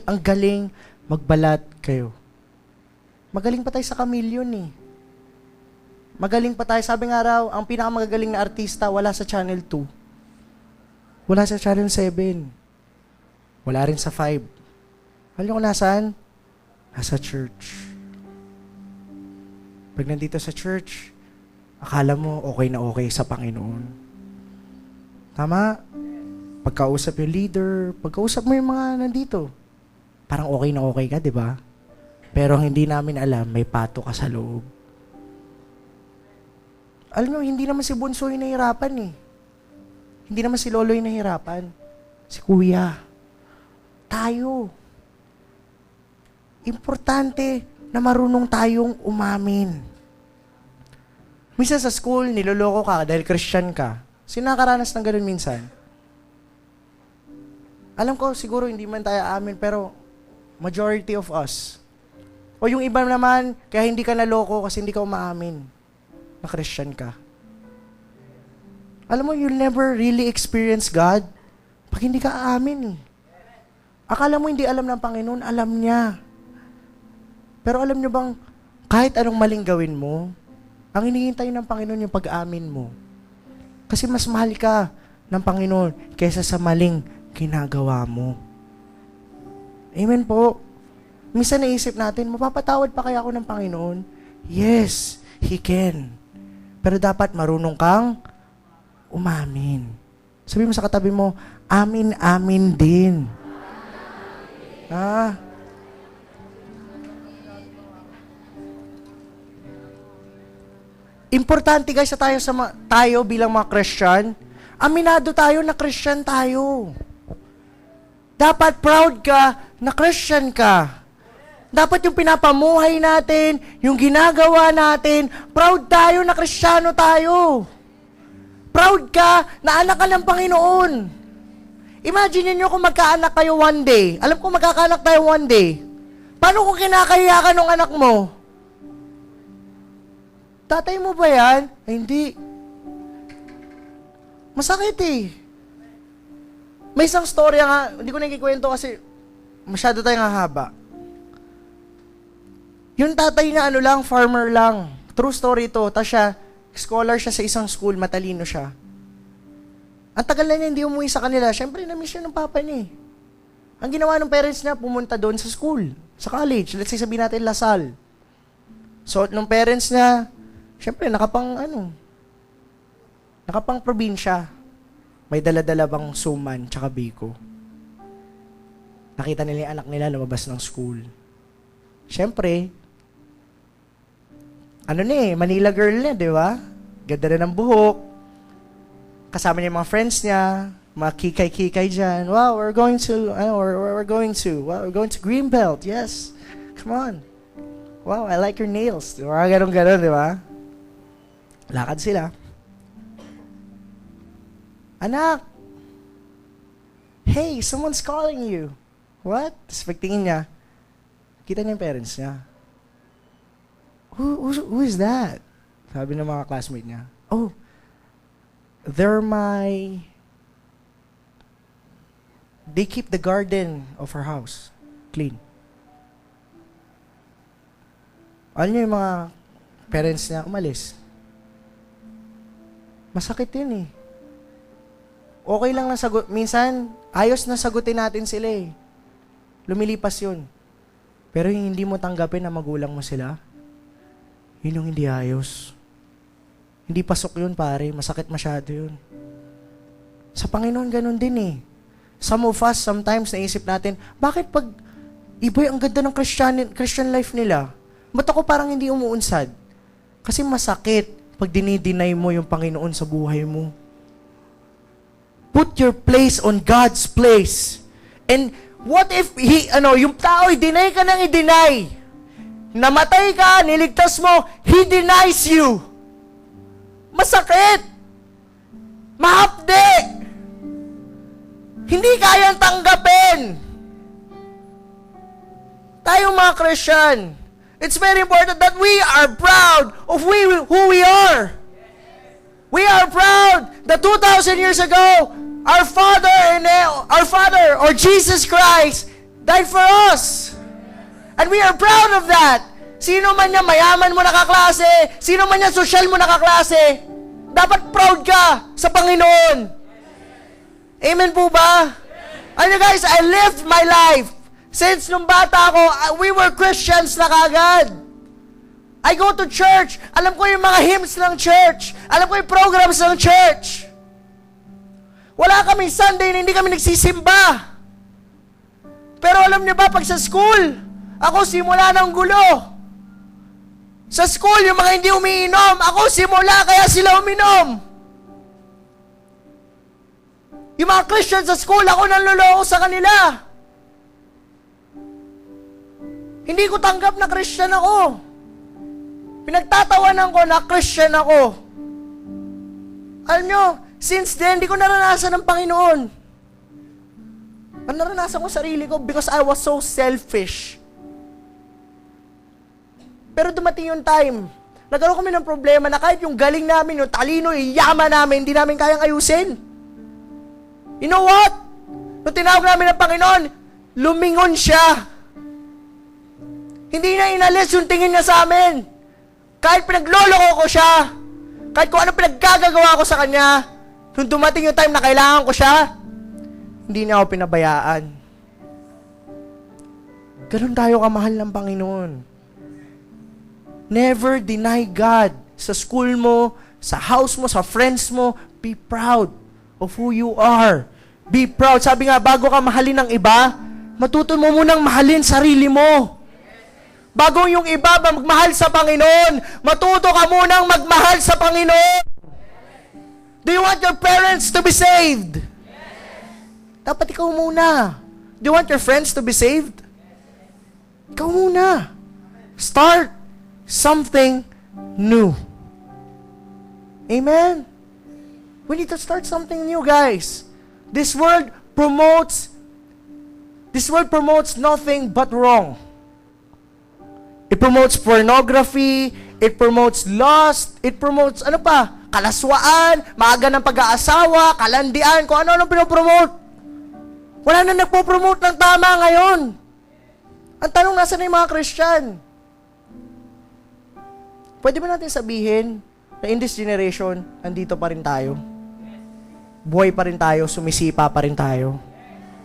ang galing magbalat kayo. Magaling pa tayo sa kamilyon eh. Magaling pa tayo. Sabi nga raw, ang pinakamagagaling na artista wala sa Channel 2. Wala sa Channel 7. Wala rin sa 5. Alam niyo kung nasaan? Nasa church. Pag nandito sa church, akala mo okay na okay sa Panginoon. Tama? Pagkausap yung leader, pagkausap mo yung mga nandito, parang okay na okay ka, di ba? Pero hindi namin alam, may pato ka sa loob. Alam niyo, hindi naman si Bunso yung nahirapan eh. Hindi naman si Lolo yung nahirapan. Si Kuya. Tayo. Importante na marunong tayong umamin. Minsan sa school, niloloko ka dahil Christian ka. Sino nakaranas ng ganun minsan? Alam ko, siguro hindi man tayo amin, pero majority of us. O yung iba naman, kaya hindi ka naloko kasi hindi ka umaamin na Christian ka. Alam mo, you'll never really experience God pag hindi ka aamin eh. Akala mo hindi alam ng Panginoon, alam niya. Pero alam niyo bang, kahit anong maling gawin mo, ang hinihintay ng Panginoon yung pag-amin mo. Kasi mas mahal ka ng Panginoon kaysa sa maling ginagawa mo. Amen po. minsan naisip natin, mapapatawad pa kaya ako ng Panginoon? Yes, He can. Pero dapat marunong kang umamin. Sabi mo sa katabi mo, amin, amin din. Importante guys tayo bilang mga Christian, aminado tayo na Christian tayo. Dapat proud ka na Christian ka. Dapat yung pinapamuhay natin, yung ginagawa natin, proud tayo na Kristiyano tayo. Proud ka na anak ka ng Panginoon. Imagine niyo kung magkaanak kayo one day. Alam ko magkakaanak tayo one day. Paano kung kinakahiya ka ng anak mo? Tatay mo ba yan? Ay, hindi. Masakit eh. May isang story nga, hindi ko na ikikwento kasi masyado tayong hahaba. Yung tatay niya, farmer lang. True story to. Tapos siya, scholar siya sa isang school, matalino siya. Ang tagal na niya hindi umuwi sa kanila. Siyempre, na-miss siya ng papa niya eh. Ang ginawa ng parents niya, pumunta doon sa school, sa college. Let's say, sabihin natin, Lasal. So, nung parents niya, siyempre, nakapang probinsya. May dala-dala bang suman, tsaka biko. Nakita nila yung anak nila lumabas ng school. Siyempre, Manila girl na, di ba? Ganda na ng buhok. Kasama niya yung mga friends niya, mga kikay-kikay dyan. Wow, we're going to Greenbelt. Yes. Come on. Wow, I like your nails. Di ba? Ganon, di ba? Lakad sila. Anak! Hey, someone's calling you. What? Tapos pagtingin niya, kita niya yung parents niya. Who is that? Sabi ng mga classmate niya. Oh, they keep the garden of her house clean. Alam niyo yung mga parents niya umalis. Masakit yun eh. Okay lang na sagot. Minsan, ayos na sagutin natin sila eh. Lumilipas yun. Pero yung hindi mo tanggapin na magulang mo sila, yun yung hindi ayos. Hindi pasok yun, pare. Masakit masyado yun. Sa Panginoon, ganun din eh. Some of us, sometimes, naisip natin, bakit pag iba ang ganda ng Christian life nila, ba't ako parang hindi umuunsad? Kasi masakit pag dinideny mo yung Panginoon sa buhay mo. Put your place on God's place. And what if yung tao, i-deny ka nang i-deny. Namatay ka, niligtas mo, He denies you. Masakit. Mahapde. Hindi kayang tanggapin. Tayo mga Christian, it's very important that we are proud of who we are. We are proud that 2,000 years ago, our Father, or Jesus Christ, died for us. And we are proud of that. Sino man niya, mayaman mo nakaklase, sino man niya, social mo nakaklase, dapat proud ka sa Panginoon. Amen po ba? Ano guys, I lived my life. Since nung bata ako, we were Christians na kagad. I go to church. Alam ko yung mga hymns ng church. Alam ko yung programs ng church. Wala kaming Sunday na hindi kami nagsisimba. Pero alam niyo ba, pag sa school, ako simula ng gulo. Sa school, yung mga hindi umiinom, ako simula kaya sila uminom. Yung mga Christian sa school, ako nanloloko sa kanila. Hindi ko tanggap na Christian ako. Pinagtatawanan ko na Christian ako. Alam nyo, since then, hindi ko naranasan ng Panginoon. Naranasan ko sarili ko because I was so selfish. Pero dumating yung time, nagkaroon kami ng problema na kahit yung galing namin, yung talino, yung yaman namin, hindi namin kayang ayusin. You know what? Nung tinawag namin ng Panginoon, lumingon siya. Hindi na inalis yung tingin niya sa amin. Kahit pinagloloko ko siya, kahit kung ano pinaggagawa ko sa kanya, nung dumating yung time na kailangan ko siya, hindi niya ako pinabayaan. Ganun tayo kamahal ng Panginoon. Never deny God. Sa school mo, sa house mo, sa friends mo, be proud of who you are. Be proud. Sabi nga, bago ka mahalin ng iba, matuto mo munang mahalin sarili mo. Bago yung iba magmahal sa Panginoon, matuto ka munang magmahal sa Panginoon. Do you want your parents to be saved? Dapat ikaw muna. Do you want your friends to be saved? Ikaw muna. Start something new. Amen? We need to start something new, guys. This world promotes nothing but wrong. It promotes pornography, it promotes lust, it promotes, kalaswaan, maaga ng pag-aasawa, kalandian, kung ano-ano pinopromote. Wala na nagpo-promote ng tama ngayon. Ang tanong, nasa na yung mga Christian? Pwede ba natin sabihin na in this generation, andito pa rin tayo? Buhay pa rin tayo, sumisipa pa rin tayo.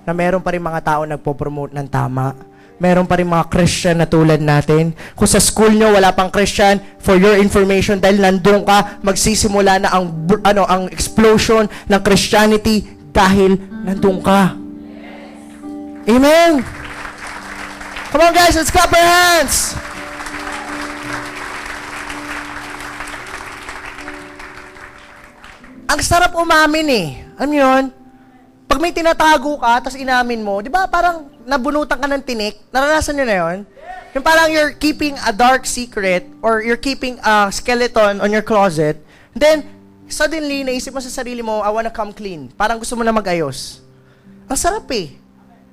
Na meron pa rin mga tao nagpo-promote ng tama. Meron pa rin mga Christian na tulad natin. Kung sa school nyo wala pang Christian, for your information, dahil nandun ka, magsisimula na ang explosion ng Christianity dahil nandun ka. Amen? Come on guys, let's clap our hands! Ang sarap umamin eh. Alam mo yun? Pag may tinatago ka, tapos inamin mo, di ba parang nabunutan ka ng tinik? Naranasan nyo na yun? Yung parang you're keeping a dark secret or you're keeping a skeleton on your closet. Then, suddenly, naisip mo sa sarili mo, I wanna come clean. Parang gusto mo na mag-ayos. Ang sarap eh.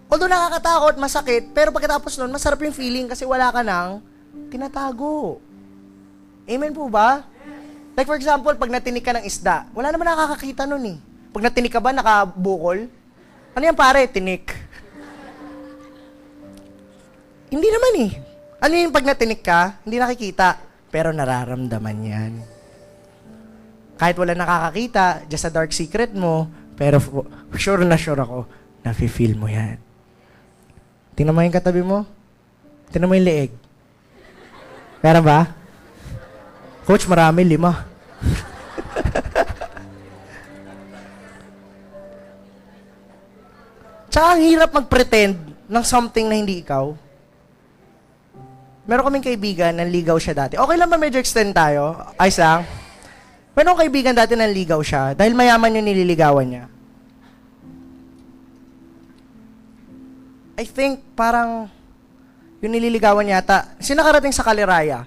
Although nakakatakot, masakit, pero pagkatapos nun, masarap yung feeling kasi wala ka nang tinatago. Amen po ba? Like for example, pag natinik ka ng isda, wala naman nakakakita nun eh. Pag natinik ka ba, nakabukol? Ano yan pare? Tinik. Hindi naman eh. Ano yung pag natinik ka, hindi nakikita, pero nararamdaman yan. Kahit wala nakakakita, just a dark secret mo, pero sure ako, nafe-feel mo yan. Tingnan mo yung katabi mo. Tingnan mo yung leeg. Meron ba? Coach, marami, 5. Tsaka ang hirap mag-pretend ng something na hindi ikaw. Meron kaming kaibigan, nanligaw siya dati. Okay lang ba medyo extend tayo? Ayos lang. Meron kaibigan dati nanligaw siya dahil mayaman yung nililigawan niya. I think parang yung nililigawan yata, sinakarating sa Kaliraya.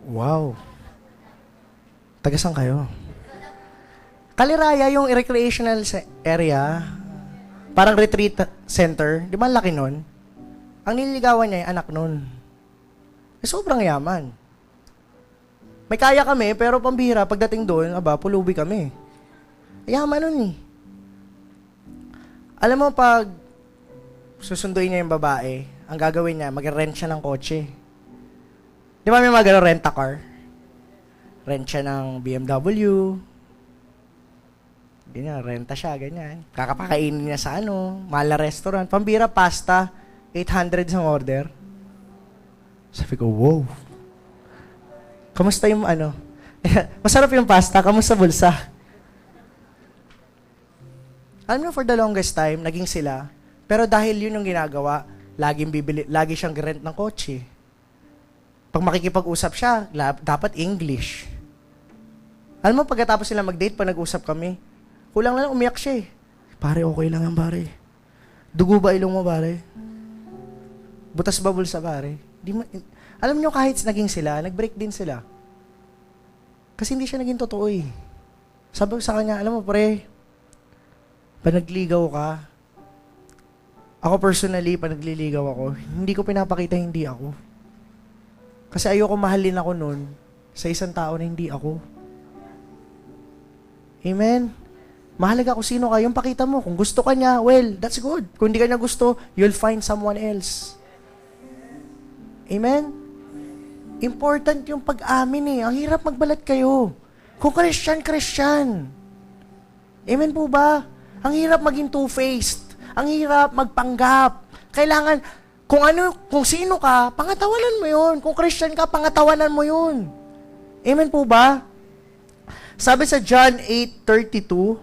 Wow. Taga saan kayo? Kaliraya, yung recreational area, parang retreat center. Di ba ang laki nun? Ang nililigawan niya yung anak nun. Sobrang yaman. May kaya kami, pero pambihira, pagdating doon, pulubi kami. Yaman nun eh. Alam mo, pag susunduin niya yung babae, ang gagawin niya, mag-rent siya ng kotse. Di ba may mga rent a car? Rent siya ng BMW. Ganyan, renta siya, ganyan. Kakapakainin niya sa mahal na restaurant. Pambira, pasta, 800 sa order. Sabi ko, wow. Kamusta yung masarap yung pasta, kamusta bulsa? Alam mo, for the longest time, naging sila. Pero dahil yun yung ginagawa, lagi siyang rent ng kotse. Pag makikipag-usap siya, dapat English. Alam mo, pagkatapos sila mag-date, pag nag-usap kami, kulang lang umiyak siya eh. Pare, okay lang yan, pare. Dugo ba ilong mo, pare? Butas ba bulsa, pare? Alam nyo, kahit naging sila, nag-break din sila. Kasi hindi siya naging totoo eh. Sabi ko sa kanya, alam mo, pre, pag nagligaw ka, ako personally, pag nagliligaw ako, hindi ko pinapakita hindi ako. Kasi ayoko mahalin ako nun sa isang tao na hindi ako. Amen? Mahalaga kung sino ka, yung pakita mo. Kung gusto ka niya, well, that's good. Kung hindi ka niya gusto, you'll find someone else. Amen? Important yung pag-amin eh. Ang hirap magbalat kayo. Kung Christian. Amen po ba? Ang hirap maging two-faced. Ang hirap magpanggap. Kailangan, kung sino ka, pangatawanan mo yun. Kung Christian ka, pangatawanan mo yun. Amen po ba? Sabi sa John 8:32,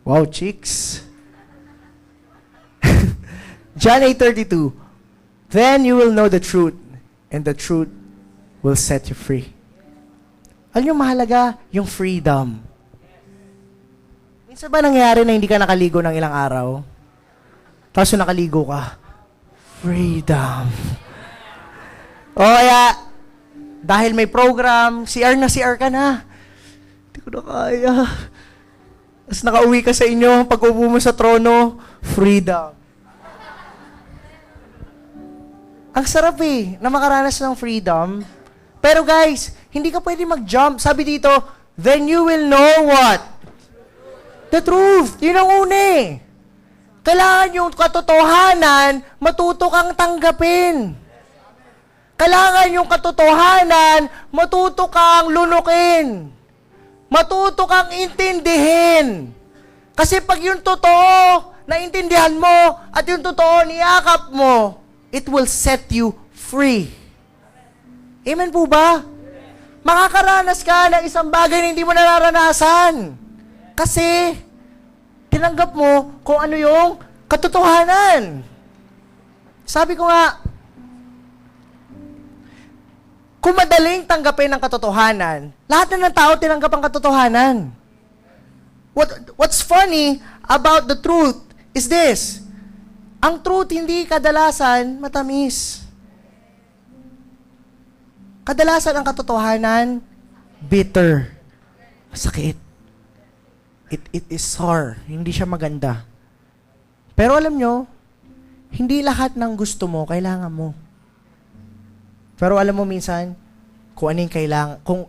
wow, chicks. John 8:32, then you will know the truth, and the truth will set you free. Alam yung mahalaga? Yung freedom. Minsan ba nangyari na hindi ka nakaligo ng ilang araw? Tapos yung nakaligo ka? Freedom. O kaya, dahil may program, CR ka na. Hindi ko na kaya. Tapos nakauwi ka sa inyo, pag upo mo sa trono, freedom. Ang sarap na makaranas ng freedom. Pero guys, hindi ka pwede mag-jump. Sabi dito, then you will know what? The truth. Yun ang una Kailangan yung katotohanan, matuto kang tanggapin. Kailangan yung katotohanan, matuto kang lunukin. Matuto kang intindihin. Kasi pag yung totoo, naintindihan mo, at yung totoo, niyakap mo, it will set you free. Amen po ba? Makakaranas ka ng isang bagay na hindi mo nararanasan. Kasi, tinanggap mo kung ano yung katotohanan. Sabi ko nga, kung madaling tanggapin ang katotohanan, lahat na ng tao tinanggap ang katotohanan. What's funny about the truth is this. Ang truth hindi kadalasan matamis. Kadalasan ang katotohanan bitter. Masakit. It is sour. Hindi siya maganda. Pero alam nyo, hindi lahat ng gusto mo, kailangan mo. Pero alam mo minsan, kung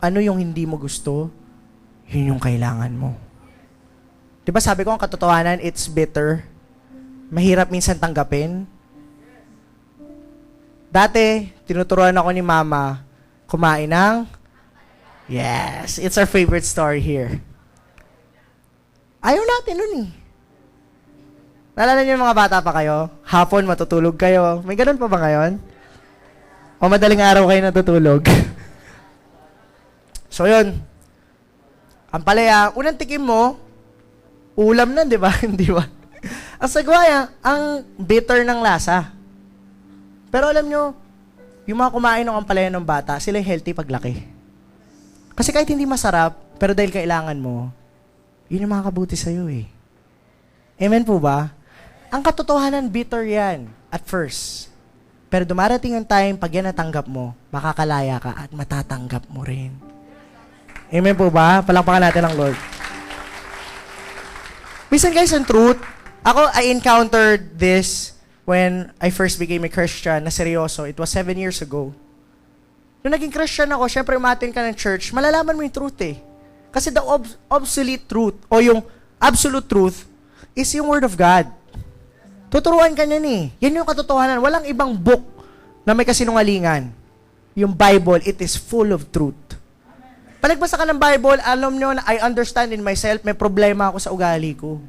ano yung hindi mo gusto, yun yung kailangan mo. Diba sabi ko, ang katotohanan, it's bitter. Mahirap minsan tanggapin. Dati, tinuturuan ako ni Mama, kumain ng, yes, it's our favorite story here. Ayaw natin nun Naalala niyo yung mga bata pa kayo? Hapon, matutulog kayo. May ganun pa ba ngayon? O madaling araw kayo natutulog? So yun. Ang palaya, unang tikim mo, ulam na, di ba? Hindi ba? Ang sagwaya, ang bitter ng lasa. Pero alam nyo, yung mga kumain ng ampalaya ng bata, sila yung healthy paglaki. Kasi kahit hindi masarap, pero dahil kailangan mo, yun yung makakabuti sa'yo Amen po ba? Ang katotohanan, bitter yan at first. Pero dumarating ang time, pag yan natanggap mo, makakalaya ka at matatanggap mo rin. Amen po ba? Palakpakan natin ang Lord. Minsan guys, ang truth, I encountered this when I first became a Christian na seryoso. It was 7 years ago. Nung naging Christian ako, syempre umatin ka ng church, malalaman mo yung truth Kasi the obsolete truth o yung absolute truth is yung Word of God. Tuturuan ka niyan Yan yung katotohanan. Walang ibang book na may kasinungalingan. Yung Bible, it is full of truth. Pag nagbasa ka ng Bible, alam nyo na I understand in myself, may problema ako sa ugali ko.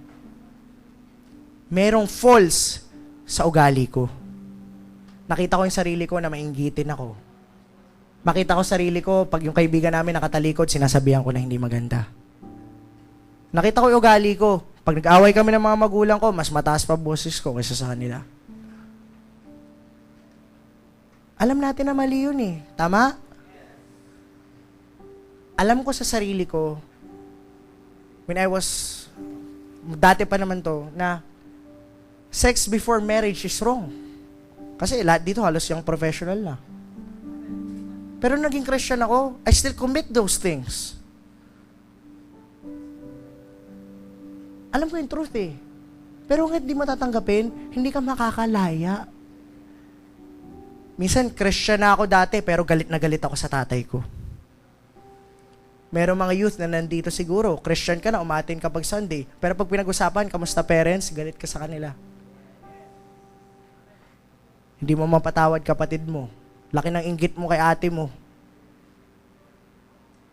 Merong false sa ugali ko. Nakita ko yung sarili ko na mainggitin ako. Makita ko sarili ko, pag yung kaibigan namin nakatalikod, sinasabihan ko na hindi maganda. Nakita ko yung ugali ko. Pag nag-away kami ng mga magulang ko, mas mataas pa boses ko kaysa sa kanila. Alam natin na mali yun Tama? Alam ko sa sarili ko, dati pa naman to, na sex before marriage is wrong. Kasi lahat dito halos yung professional na. Pero naging Christian ako, I still commit those things. Alam ko yung truth Pero kung hindi mo tatanggapin, hindi ka makakalaya. Minsan, Christian na ako dati, pero galit na galit ako sa tatay ko. Merong mga youth na nandito siguro, Christian ka na, umatin ka pag Sunday. Pero pag pinag-usapan, kamusta parents, galit ka sa kanila. Hindi mo mapatawad kapatid mo. Laki ng inggit mo kay ate mo.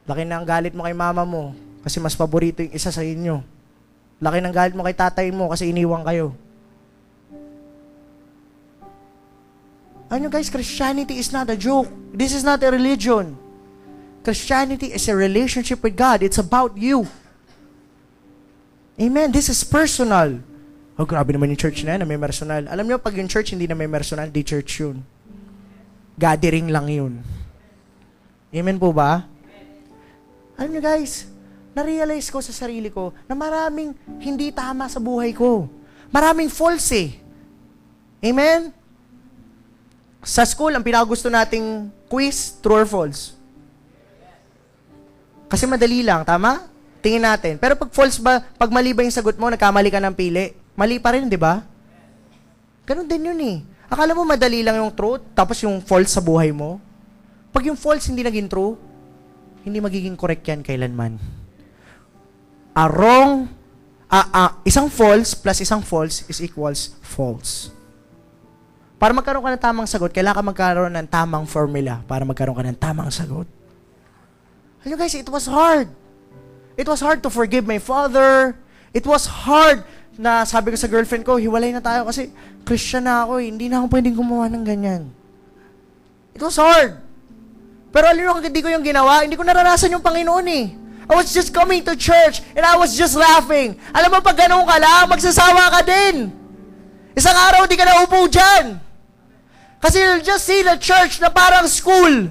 Laki ng galit mo kay mama mo. Kasi mas paborito yung isa sa inyo. Laki ng galit mo kay tatay mo kasi iniwan kayo. Ano guys, Christianity is not a joke. This is not a religion. Christianity is a relationship with God. It's about you. Amen. This is personal. Oh, grabe naman yung church na yan, na may personal. Alam niyo, pag yung church hindi na may personal, di church yun. Gathering lang yun. Amen po ba? Alam niyo guys, na-realize ko sa sarili ko na maraming hindi tama sa buhay ko. Maraming false eh. Amen? Sa school, ang pinakagusto nating quiz, true or false? Kasi madali lang, tama? Tingin natin. Pero pag false ba, pag mali ba yung sagot mo, nagkamali ka ng pili, mali pa rin, di ba? Ganun din yun eh. Akala mo madali lang yung truth, tapos yung false sa buhay mo? Pag yung false hindi naging true, hindi magiging correct yan kailanman. Isang false plus isang false is equals false. Para magkaroon ka ng tamang sagot, kailangan ka magkaroon ng tamang formula para magkaroon ka ng tamang sagot. Alam guys, it was hard. It was hard to forgive my father. It was hard na sabi ko sa girlfriend ko, hiwalay na tayo kasi Christian na ako eh. Hindi na ako pwedeng gumawa ng ganyan. It was hard. Pero alam nyo, hindi ko yung ginawa, hindi ko naranasan yung Panginoon eh. I was just coming to church and I was just laughing. Alam mo, pag ganun ka lang, magsasawa ka din. Isang araw, di ka na upo dyan. Kasi you'll just see the church na parang school.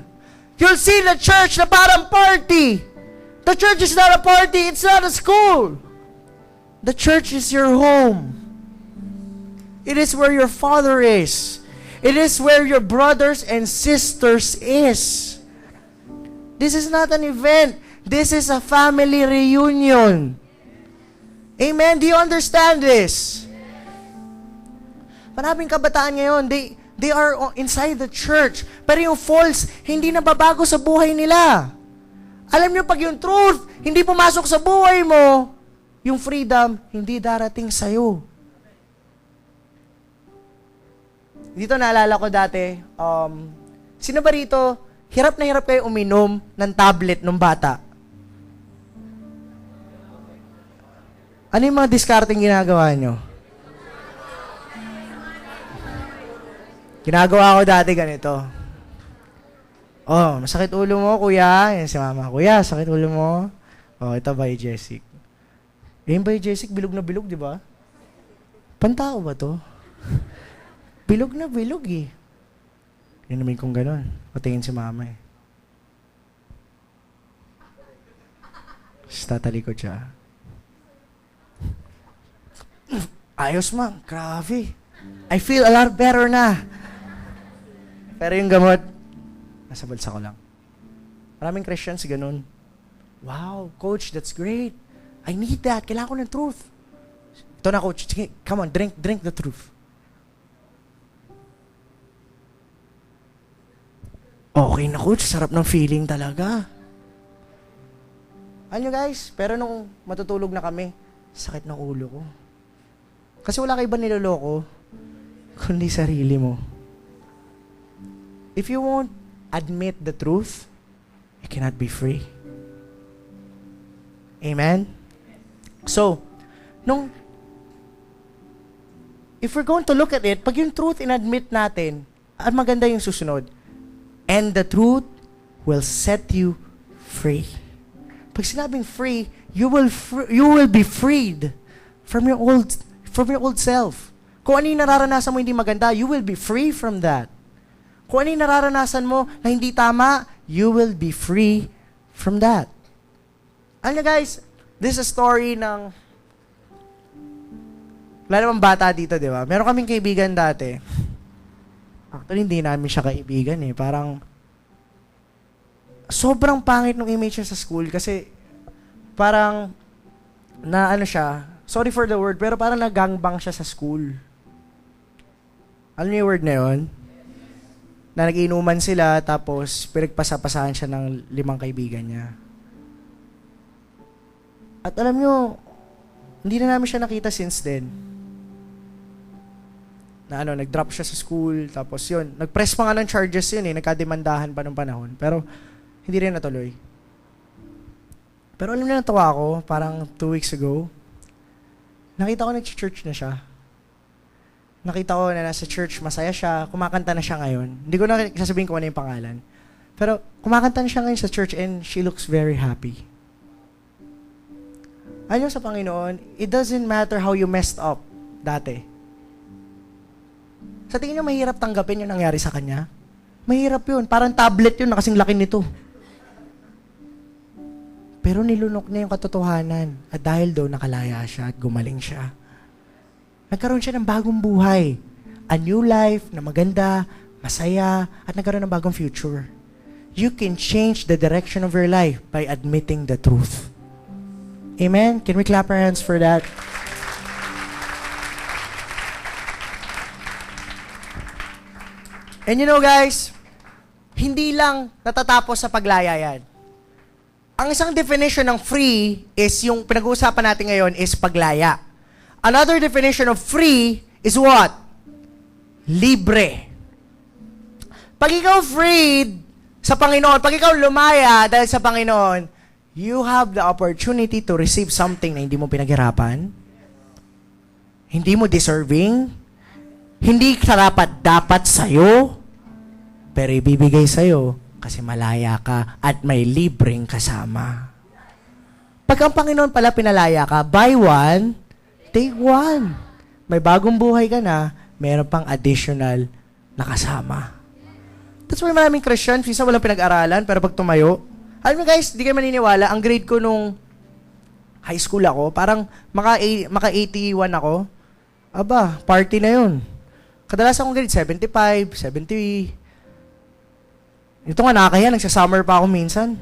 You'll see the church na parang party. The church is not a party, it's not a school. The church is your home. It is where your Father is. It is where your brothers and sisters is. This is not an event. This is a family reunion. Amen? Do you understand this? Maraming kabataan ngayon, they are inside the church. Pero yung false, hindi nababago sa buhay nila. Alam niyo, pag yung truth, hindi pumasok sa buhay mo, yung freedom, hindi darating sa'yo. Dito naalala ko dati, sino ba rito, hirap na hirap kayo uminom ng tablet ng bata? Ano yung mga discarding ginagawa nyo? Ginagawa ko dati ganito. Oh, masakit ulo mo, kuya. Yan si mama. Kuya, sakit ulo mo. Oh, ito ba yung Jessic? Yung ba yung Jessic, bilog na bilog, di ba? Pantao ba to? Bilog na bilog eh. Yan naman kung gano'n. Patingin si mama eh. Tatalikod siya. Ayos ma, grabe. I feel a lot better na. Pero yung gamot, nasa bulsa ko lang. Maraming Christians ganun. Wow, coach, that's great. I need that. Kailangan ko ng truth. Ito na, coach. Sige, come on, drink the truth. Okay na, coach. Sarap ng feeling talaga. Alam nyo guys, pero nung matutulog na kami, sakit ng ulo ko. Kasi wala ka iba niloloko, kundi sarili mo. If you won't admit the truth, you cannot be free. Amen? So, if we're going to look at it, pag yung truth in-admit natin, at maganda yung susunod, and the truth will set you free. Pag sinabing free, you will be freed from your old self. Kung ano yung nararanasan mo hindi maganda, you will be free from that. Kung ano yung nararanasan mo na hindi tama, you will be free from that. Alam niyo guys, this is a story ng wala namang bata dito, di ba? Meron kaming kaibigan dati. Actually, hindi namin siya kaibigan eh. Parang sobrang pangit ng image niya sa school kasi parang na ano siya, sorry for the word, pero parang nagangbang siya sa school. Alam niyo yung word na yun? Na nag-inuman sila, tapos pinagpasapasahan siya ng 5 kaibigan niya. At alam niyo, hindi na namin siya nakita since then. Na nag-drop siya sa school, tapos yun, nag-press pa nga ng charges yun eh, nagkademandahan pa nung panahon, pero hindi rin natuloy. Pero alam niyo, natawa ako, parang 2 weeks ago, nakita ko nag-church na siya. Nakita ko na nasa church, masaya siya, kumakanta na siya ngayon. Hindi ko na sasabihin kung ano yung pangalan. Pero kumakanta na siya ngayon sa church and she looks very happy. Alam niyo sa Panginoon, it doesn't matter how you messed up dati. Sa tingin niyo mahirap tanggapin yung nangyari sa kanya? Mahirap yun. Parang tablet yun na kasing laki nito. Pero nilunok niya yung katotohanan. At dahil doon, nakalaya siya at gumaling siya. Nagkaroon siya ng bagong buhay. A new life na maganda, masaya, at nagkaroon ng bagong future. You can change the direction of your life by admitting the truth. Amen? Can we clap our hands for that? And you know guys, hindi lang natatapos sa paglaya yan. Ang isang definition ng free is yung pinag-uusapan natin ngayon is paglaya. Another definition of free is what? Libre. Pag ikaw freed sa Panginoon, pag ikaw lumaya dahil sa Panginoon, you have the opportunity to receive something na hindi mo pinaghirapan, hindi mo deserving, hindi karapat-dapat sa'yo, pero ibibigay sa'yo kasi malaya ka at may libreng kasama. Pag ang Panginoon pala pinalaya ka, buy one, take one. May bagong buhay ka na, meron pang additional na kasama. That's why maraming Christian, minsan walang pinag-aralan, pero pag tumayo, alam mo guys, di kayo maniniwala, ang grade ko nung high school ako, parang maka 81 ako, aba, party na yun. Kadalasan akong grade 75, 70. Ito nga nakakaya, nagsasummer pa ako minsan.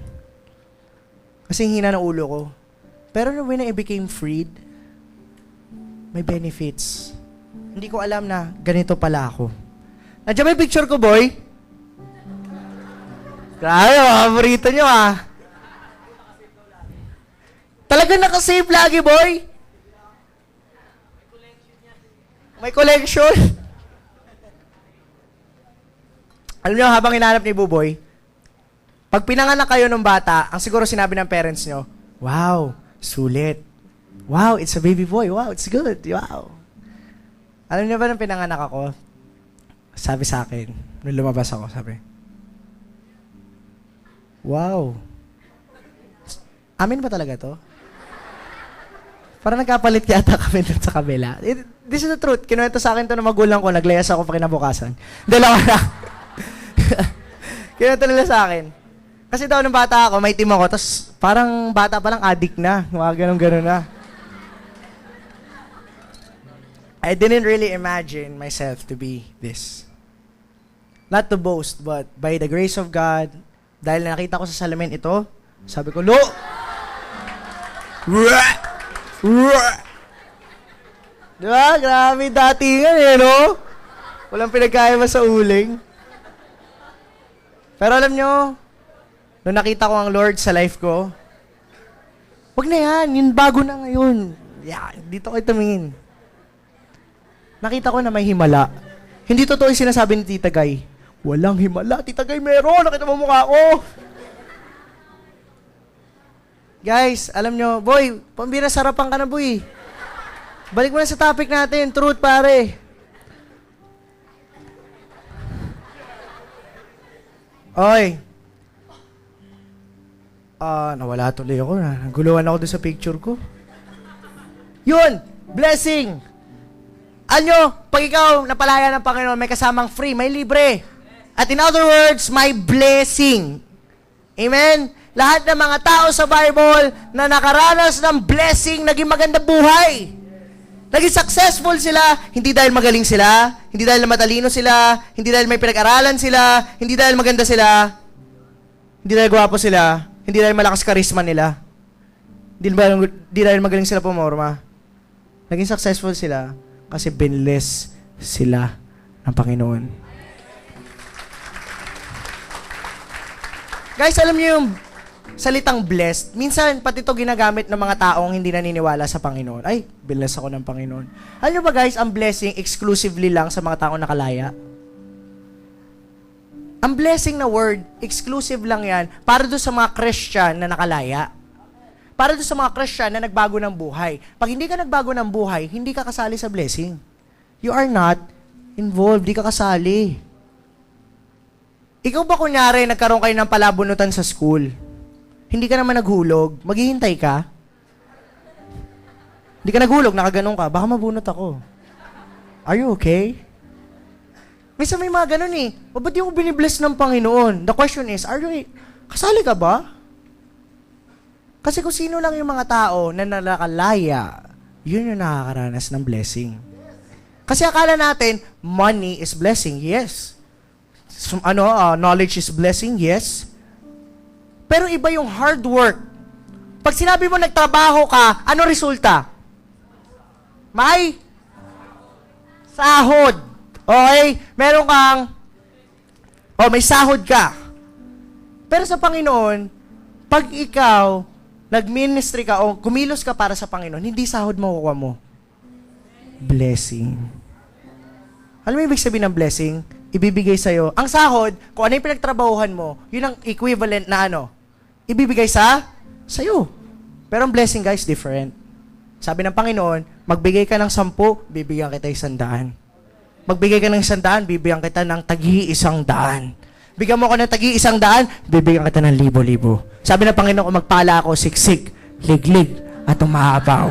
Kasi hina ng ulo ko. Pero when I became freed, may benefits. Hindi ko alam na ganito pala ako. Nandiyan may picture ko, boy. Grabe, paborito nyo ah. Talagang nakasave lagi, boy. May collection. Alam nyo, habang hinahanap ni Buboy, pag pinanganak kayo ng bata, ang siguro sinabi ng parents nyo, wow, sulit. Wow, it's a baby boy. Wow, it's good. Wow. Alam niyo ba nung pinanganak ako, sabi sa akin, nung lumabas ako, sabi, wow. Amin ba talaga to? Parang nagkapalit yata kami dun sa kabila. This is the truth. Kinuwento sa akin to ng magulang ko, naglayas ako pa kinabukasan. Dalawa na. Kinuwento nila sa akin. Kasi daw nung bata ako, may team ako, tapos parang bata pa lang addict na. Mga ganun-ganun na. I didn't really imagine myself to be this. Not to boast, but by the grace of God, dahil nakita ko sa salamin ito, sabi ko, Lo! Diba? Grabe datingan eh, no? Walang pinagkaiba sa uling. Pero alam nyo, nung nakita ko ang Lord sa life ko, wag na yan, yun bago na ngayon. Yeah, dito kayo tumingin. Nakita ko na may himala. Hindi totoo yung sinasabi ni Tita Guy. Walang himala. Tita Guy, meron. Nakita mo mukha ko. Guys, alam nyo, boy, pambira sarapan ka na, boy. Balik mo na sa topic natin. Truth, pare. Oy. Nawala tuloy ako. Naguluhan ako doon sa picture ko. Yun! Blessing! Anyo, pag ikaw napalaya ng Panginoon, may kasamang free, may libre. At in other words, may blessing. Amen? Lahat ng mga tao sa Bible na nakaranas ng blessing, naging maganda buhay. Naging successful sila, hindi dahil magaling sila, hindi dahil matalino sila, hindi dahil may pinag-aralan sila, hindi dahil maganda sila, hindi dahil gwapo sila, hindi dahil malakas karisma nila, hindi dahil magaling sila pumorma. Naging successful sila kasi binless sila ng Panginoon. Guys, alam niyo yung salitang blessed, minsan pati ito ginagamit ng mga taong hindi naniniwala sa Panginoon. Ay, blessed ako ng Panginoon. Alam niyo ba guys, ang blessing exclusively lang sa mga taong nakalaya? Ang blessing na word, exclusive lang yan para doon sa mga Christian na nakalaya. para doon sa mga Christian na nagbago ng buhay. Pag hindi ka nagbago ng buhay, hindi ka kasali sa blessing. You are not involved, di ka kasali. Ikaw ba kunyari, nagkaroon kayo ng palabunutan sa school? Hindi ka naman naghulog, maghihintay ka? Hindi ka naghulog, nakaganon ka, baka mabunot ako. Are you okay? Minsan may mga ganun eh. O ba't di ako binibless ng Panginoon? The question is, kasali ka ba? Kasi kung sino lang yung mga tao na nalakalaya, yun yung nakakaranas ng blessing. Kasi akala natin, money is blessing, yes. Knowledge is blessing, yes. Pero iba yung hard work. Pag sinabi mo nagtrabaho ka, ano resulta? May sahod. Okay? Meron kang, may sahod ka. Pero sa Panginoon, pag ikaw, nag-ministry ka o kumilos ka para sa Panginoon, hindi sahod makukuha mo. Blessing. Alam mo ibig sabihin ng blessing? Ibibigay sa'yo. Ang sahod, kung ano yung pinagtrabahuhan mo, yun ang equivalent na ibibigay sa'yo. Pero ang blessing, guys, different. Sabi ng Panginoon, magbigay ka ng 10, bibigyan kita 100. Magbigay ka ng 100, bibigyan kita ng tagi-100. Bigyan mo ako ng tagi-100, bibigyan kita ng 1,000. Sabi ng Panginoon, kung magpala ako, siksik, liglig, at umahabaw.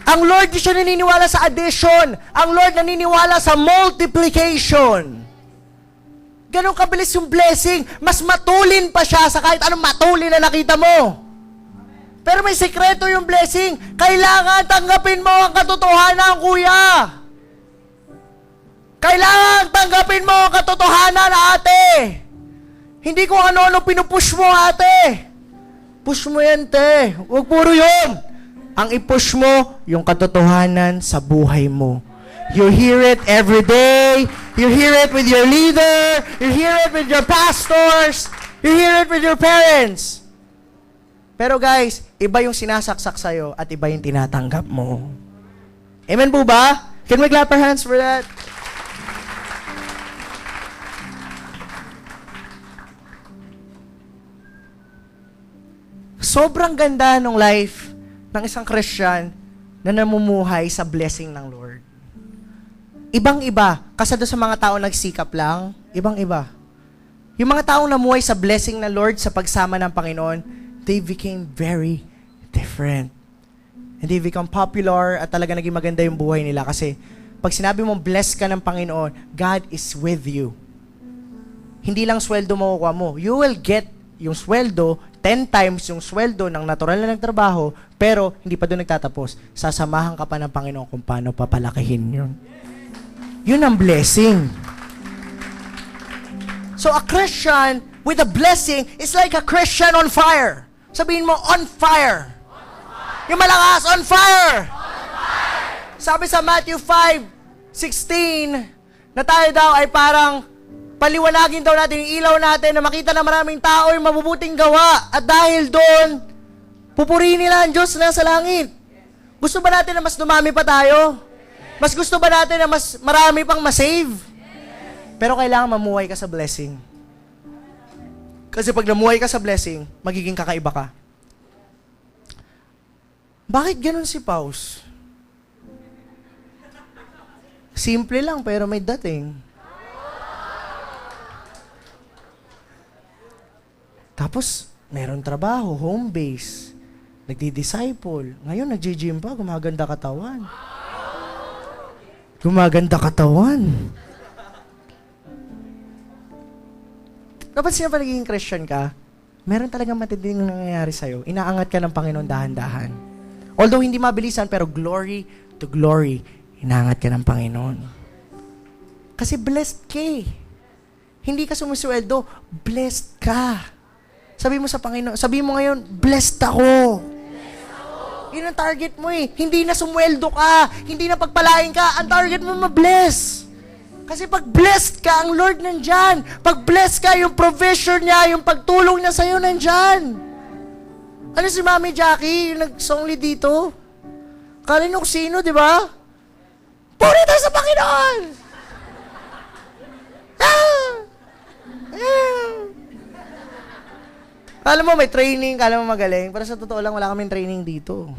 Ang Lord di siya naniniwala sa addition. Ang Lord naniniwala sa multiplication. Ganon kabilis yung blessing. Mas matulin pa siya sa kahit anong matulin na nakita mo. Pero may sekreto yung blessing. Kailangan tanggapin mo ang katotohanan, kuya. Kailangan tanggapin mo ang katotohanan, ate. Hindi kung ano-ano pinupush mo, ate. Push mo yan, te. Huwag puro yun. Ang i-push mo, yung katotohanan sa buhay mo. You hear it every day. You hear it with your leader. You hear it with your pastors. You hear it with your parents. Pero guys, iba yung sinasaksak sa'yo at iba yung tinatanggap mo. Amen po ba? Can we clap our hands for that? Sobrang ganda ng life ng isang Christian na namumuhay sa blessing ng Lord. Ibang-iba. Kasi doon sa mga tao nagsikap lang, ibang-iba. Yung mga taong namuhay sa blessing ng Lord sa pagsama ng Panginoon, they became very different. And they become popular at talaga naging maganda yung buhay nila kasi pag sinabi mong blessed ka ng Panginoon, God is with you. Hindi lang sweldo makukuha mo. You will get yung sweldo 10 times yung sweldo ng natural na nagtrabaho, pero hindi pa doon nagtatapos. Sasamahan ka pa ng Panginoon kung paano papalakihin yun. Yun ang blessing. So a Christian with a blessing is like a Christian on fire. Sabihin mo, on fire. Yung malakas, on fire. Sabi sa Matthew 5:16, na tayo daw ay parang paliwanagin daw natin yung ilaw natin na makita na maraming tao yung mabubuting gawa. At dahil doon, pupurihin nila ang Diyos na sa langit. Gusto ba natin na mas dumami pa tayo? Mas gusto ba natin na mas marami pang masave? Pero kailangan mamuhay ka sa blessing. Kasi pag namuhay ka sa blessing, magiging kakaiba ka. Bakit ganun si Paus? Simple lang pero may dating. Tapos, meron trabaho, home base, nagdi-disciple. Ngayon, nagji-gym pa, gumaganda katawan. Gumaganda katawan. Kapag siya pa naging Christian ka, meron talagang matinding nangyayari sa'yo. Inaangat ka ng Panginoon dahan-dahan. Although hindi mabilisan, pero glory to glory, inaangat ka ng Panginoon. Kasi blessed ka eh. Hindi ka sumusweldo, blessed ka. Sabi mo sa Panginoon, sabi mo ngayon, blessed ako. Yun ang target mo eh. Hindi na sumweldo ka, hindi na pagpalain ka, ang target mo ma-bless. Kasi pag blessed ka, ang Lord nandyan. Pag blessed ka, yung provision niya, yung pagtulong niya sa'yo nandyan. Ano si Mami Jackie, yung nag-songly dito? Kala nyo kung sino, di ba? Puri tayo sa Panginoon! Ah! Ah! Kala mo may training, kala mo magaling, pero sa totoo lang, wala kaming training dito.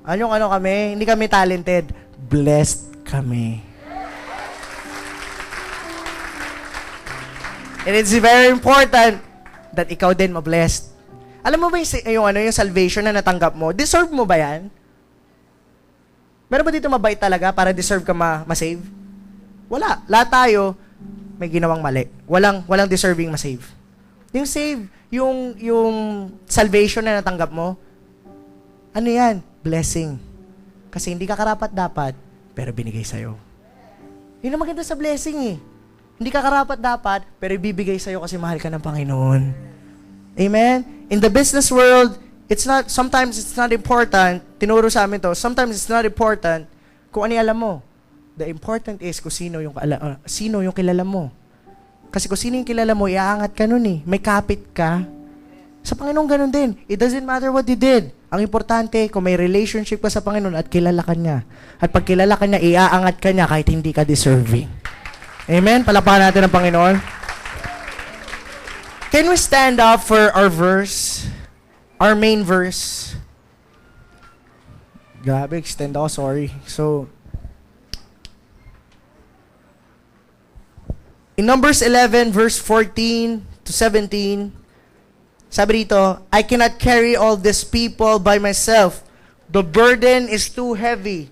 Ano kami? Hindi kami talented. Blessed kami. And it's very important that ikaw din ma-blessed. Alam mo ba yung salvation na natanggap mo? Deserve mo ba yan? Meron ba dito mabait talaga para deserve ka ma-save? Wala. Lahat tayo may ginawang mali. Walang deserving ma-save. Yung save, yung salvation na natanggap mo, ano yan? Blessing. Kasi hindi ka karapat-dapat, pero binigay sa'yo. Yun ang maganda sa blessing eh. Hindi ka karapat-dapat, pero ibibigay sa'yo kasi mahal ka ng Panginoon. Amen? In the business world, sometimes it's not important, tinuro sa amin to, sometimes it's not important kung ano yung alam mo. The important is kung sino yung kilala mo. Kasi kung sino yung kilala mo, iaangat ka nun eh. May kapit ka. Sa Panginoon ganun din. It doesn't matter what you did. Ang importante, kung may relationship ka sa Panginoon at kilala ka niya. At pag kilala ka niya, iaangat ka niya kahit hindi ka deserving. Amen? Palapakan natin ang Panginoon. Can we stand up for our verse? Our main verse. Grabe, extend ako, sorry. So, in Numbers 11, verse 14 to 17, sabi dito, I cannot carry all these people by myself. The burden is too heavy.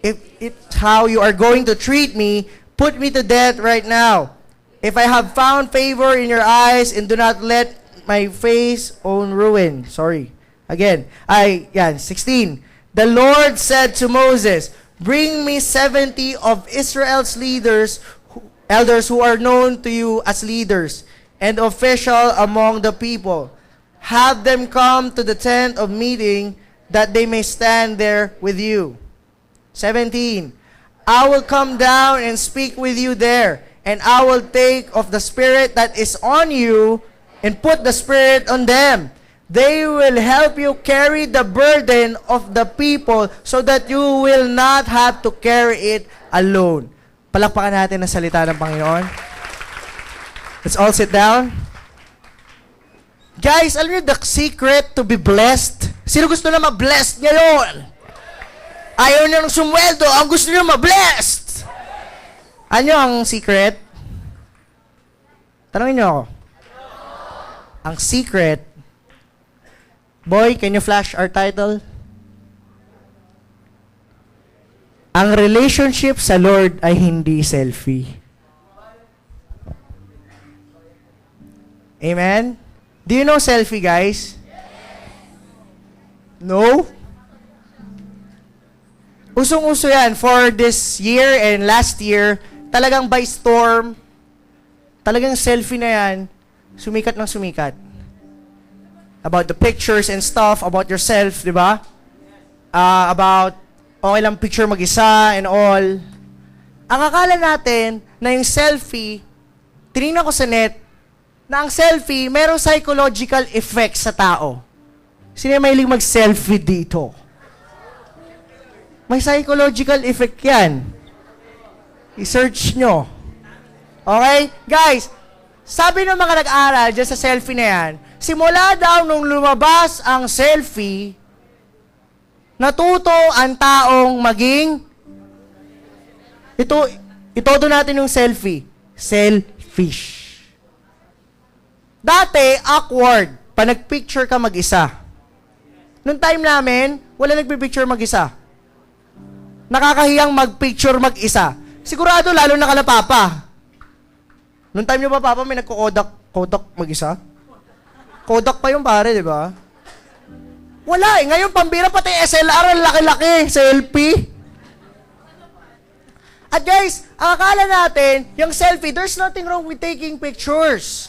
If it's how you are going to treat me, put me to death right now. If I have found favor in your eyes, and do not let my face own ruin. Sorry. Again. 16. The Lord said to Moses, bring me 70 of Israel's elders who are known to you as leaders, and official among the people. Have them come to the tent of meeting, that they may stand there with you. 17. I will come down and speak with you there, and I will take of the Spirit that is on you, and put the Spirit on them. They will help you carry the burden of the people, so that you will not have to carry it alone. Palakpakan natin ang salita ng Panginoon. Let's all sit down. Guys, alam niyo the secret to be blessed? Sino gusto na ma-blessed ngayon? Ayaw niyo ng sumweldo, ang gusto niyo ma-blessed. Ano ang secret? Tanungin niyo ako. Ang secret, boy, can you flash our title? Ang relationship sa Lord ay hindi selfie. Amen? Do you know selfie, guys? No? Usong-uso yan for this year and last year, talagang by storm, talagang selfie na yan, sumikat ng sumikat. About the pictures and stuff, about yourself, di ba? About, okay lang picture mag-isa and all. Ang akala natin na yung selfie, tinignan ko sa net, na ang selfie, merong psychological effect sa tao. Sino yung mahilig mag-selfie dito? May psychological effect yan. I-search nyo. Okay? Guys, sabi ng mga nag-aaral dyan sa selfie na yan, simula daw nung lumabas ang selfie, natuto ang taong maging, itodo natin yung selfie, selfish. Dati, awkward, pa nag-picture ka mag-isa. Noong time namin, wala nagpipicture mag-isa. Nakakahiyang mag-picture mag-isa. Sigurado, lalo na kala Papa. Noong time niyo ba, Papa, may nagko-Kodak mag-isa? Kodak pa yung pare, di ba? Wala eh. Ngayon, pambira pati SLR, ang laki-laki. Selfie. At guys, ang akala natin, yung selfie, there's nothing wrong with taking pictures.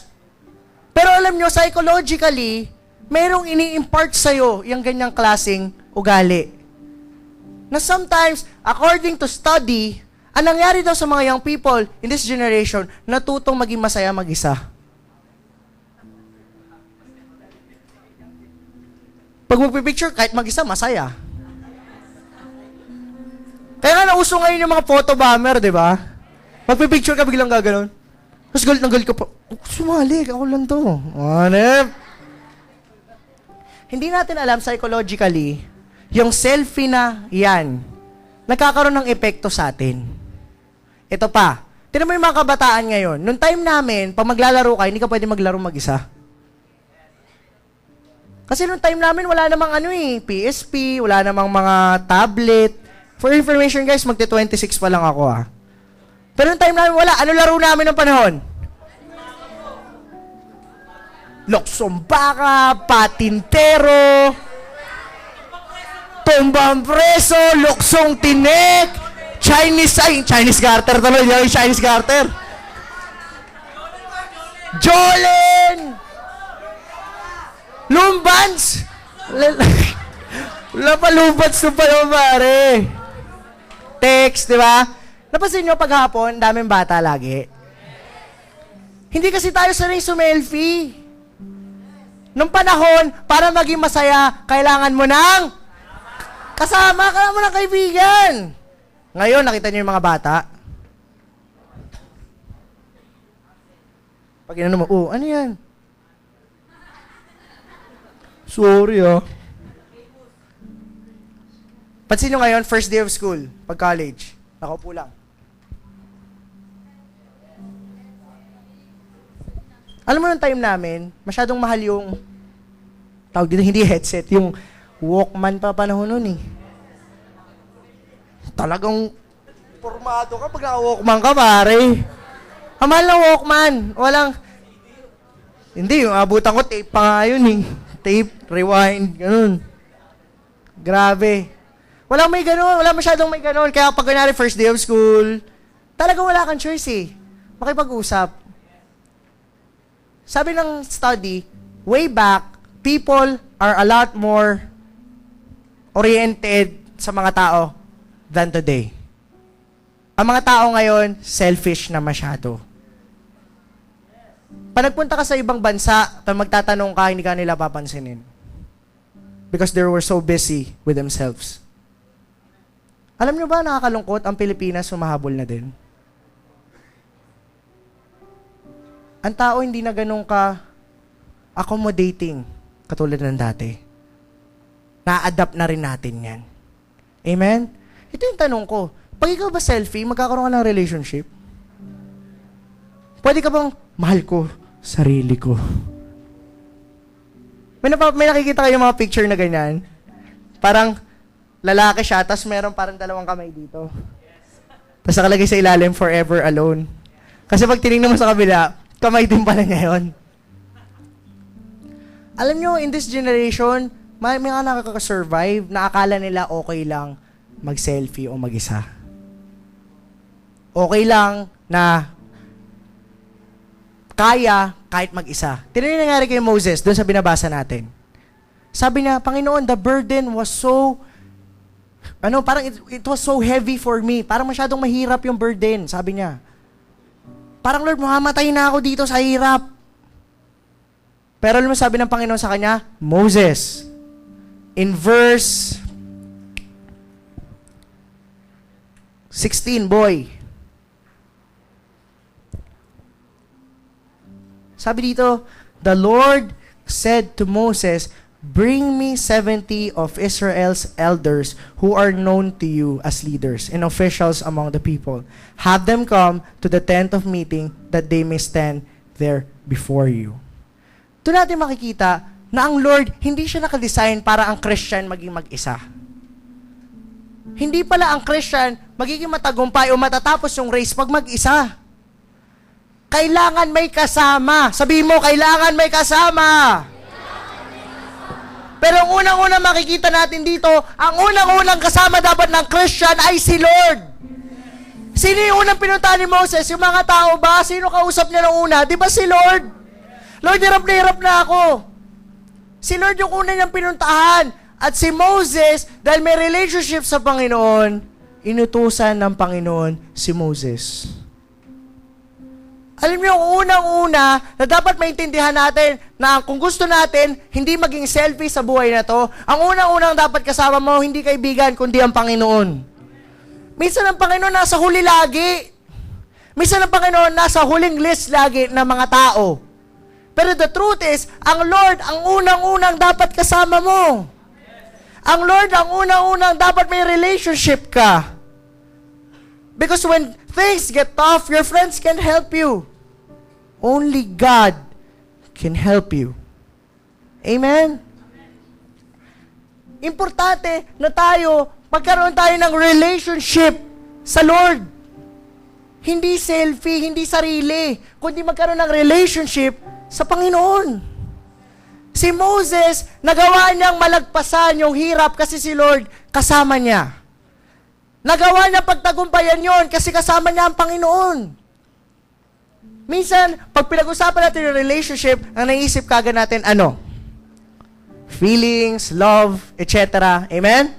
Pero alam nyo, psychologically, merong ini-impart sa'yo yung ganyang klaseng ugali. Na sometimes, according to study, ang nangyari daw sa mga young people in this generation, natutong maging masaya mag-isa. Pag magpipicture, kahit mag-isa, masaya. Kaya nga nauso ngayon yung mga photo bomber, di ba? Magpipicture ka, biglang gaganon. Tapos galit na galit ka pa, sumali, ako lang to. Ano? Hindi natin alam psychologically, yung selfie na yan, nagkakaroon ng epekto sa atin. Ito pa, tinan mo yung mga kabataan ngayon. Nung time namin, pag maglalaro ka, hindi ka pwede maglaro mag-isa. Kasi nung time namin, wala namang PSP, wala namang mga tablet. For information guys, magte-26 pa lang ako Pero nung time namin, wala. Ano laro namin ng panahon? Loksong baka, patintero, tumbang preso, loksong tinik, Chinese garter tuloy, yung Chinese garter. Jolen! Lumbans! Wala pa lumbans na pa yung pare. Text, di ba? Napansin nyo paghapon, daming bata lagi. Hindi kasi tayo sanay sumelfie. Nung panahon, para maging masaya, kailangan mo ng kasama, kailangan mo ng kaibigan. Ngayon, nakita niyo yung mga bata. Pag inano mo, ano yan? Sorry Pansin nyo ngayon, first day of school, pag college, nakaupo lang. Alam mo yung time namin, masyadong mahal yung, tawag dito, hindi headset, yung Walkman pa panahon nun Talagang formado ka pag naka-Walkman ka, pare. Ang mahal ng Walkman, hindi, yung abutan ko, tape pa nga yun Tape, rewind, ganun. Grabe. Wala masyadong may ganun. Kaya pag ganyan, first day of school, talaga wala kang choice makipag-usap. Sabi ng study, way back, people are a lot more oriented sa mga tao than today. Ang mga tao ngayon, selfish na masyado. Pag nagpunta ka sa ibang bansa, pag magtatanong ka, hindi ka nila papansinin. Because they were so busy with themselves. Alam nyo ba, nakakalungkot, ang Pilipinas sumahabol na din. Ang tao hindi na ganun ka accommodating katulad ng dati. Na-adapt na rin natin yan. Amen? Ito yung tanong ko. Pag ikaw ba selfie, magkakaroon ka ng relationship? Pwede ka bang, mahal ko, sarili ko. May nakikita kayo mga picture na ganyan. Parang lalaki siya, tapos meron parang dalawang kamay dito. Tapos nakalagay sa ilalim, forever alone. Kasi pag tinignan mo sa kabila, kamay din pala niya yun. Alam nyo, in this generation, may mga nakaka-survive na akala nila okay lang mag-selfie o mag-isa. Okay lang na kaya kahit mag-isa. Tignan yung nangyari kay Moses doon sa binabasa natin. Sabi niya, Panginoon, the burden was so, parang it was so heavy for me. Parang masyadong mahirap yung burden, sabi niya. Parang, Lord, mamamatay na ako dito sa hirap. Pero alam mo sabi ng Panginoon sa kanya, Moses, in verse 16, boy. Sabi dito, the Lord said to Moses, bring me 70 of Israel's elders who are known to you as leaders and officials among the people. Have them come to the tent of meeting that they may stand there before you. Doon natin makikita na ang Lord, hindi siya nakadesign para ang Christian maging mag-isa. Hindi pala ang Christian magiging matagumpay o matatapos yung race pag mag-isa. Kailangan may kasama. Sabihin mo, kailangan may kasama. Pero ang unang-unang makikita natin dito, ang unang-unang kasama dapat ng Christian ay si Lord. Sino yung unang pinuntahan ni Moses? Yung mga tao ba? Sino kausap niya nung una? Di ba si Lord? Lord, hirap na ako. Si Lord yung una niyang pinuntahan. At si Moses, dahil may relationship sa Panginoon, inutusan ng Panginoon si Moses. Alam niyo, unang-una na dapat maintindihan natin na kung gusto natin, hindi maging selfie sa buhay na to, ang unang-unang dapat kasama mo, hindi kaibigan, kundi ang Panginoon. Minsan ang Panginoon nasa huli lagi. Minsan ang Panginoon nasa huling list lagi ng mga tao. Pero the truth is, ang Lord ang unang-unang dapat kasama mo. Ang Lord ang unang-unang dapat may relationship ka. Because when things get tough, your friends can't help you. Only God can help you. Amen? Importante na magkaroon tayo ng relationship sa Lord. Hindi selfie, hindi sarili, kundi magkaroon ng relationship sa Panginoon. Si Moses, nagawa niyang malagpasan yung hirap kasi si Lord kasama niya. Nagawa niya pagtagumpayan yon kasi kasama niya ang Panginoon. Minsan, pag pinag-usapan natin yung relationship, ang naisip kagad natin, ano? Feelings, love, etc. Amen?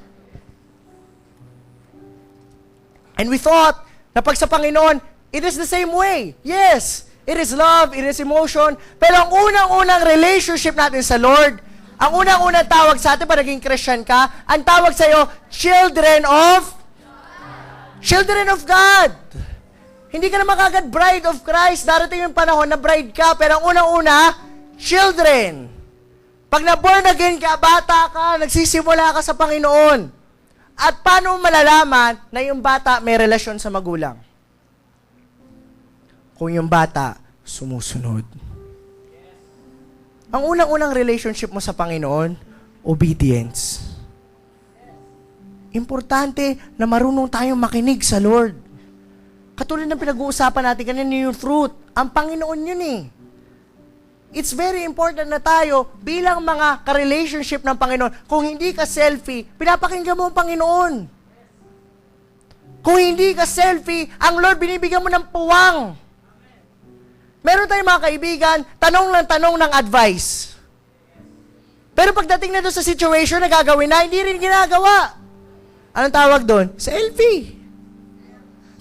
And we thought na pag sa Panginoon, it is the same way. Yes, it is love, it is emotion. Pero ang unang-unang relationship natin sa Lord, ang unang-unang tawag sa atin, pag naging Christian ka, ang tawag sa iyo, children of God. Hindi ka na makagad bride of Christ. Darating yung panahon na bride ka, pero ang unang-una, children. Pag na-born again ka, bata ka, nagsisimula ka sa Panginoon. At paano mo malalaman na yung bata may relasyon sa magulang? Kung yung bata sumusunod. Ang unang-unang relationship mo sa Panginoon, obedience. Importante na marunong tayong makinig sa Lord. Katulad ng pinag-uusapan natin kanina yung fruit. Ang Panginoon yun eh. It's very important na tayo bilang mga ka-relationship ng Panginoon. Kung hindi ka selfie, pinapakinggan mo ang Panginoon. Kung hindi ka selfie, ang Lord binibigyan mo ng puwang. Meron tayong mga kaibigan, tanong ng advice. Pero pagdating na doon sa situation na gagawin na, hindi rin ginagawa. Anong tawag doon? Selfie.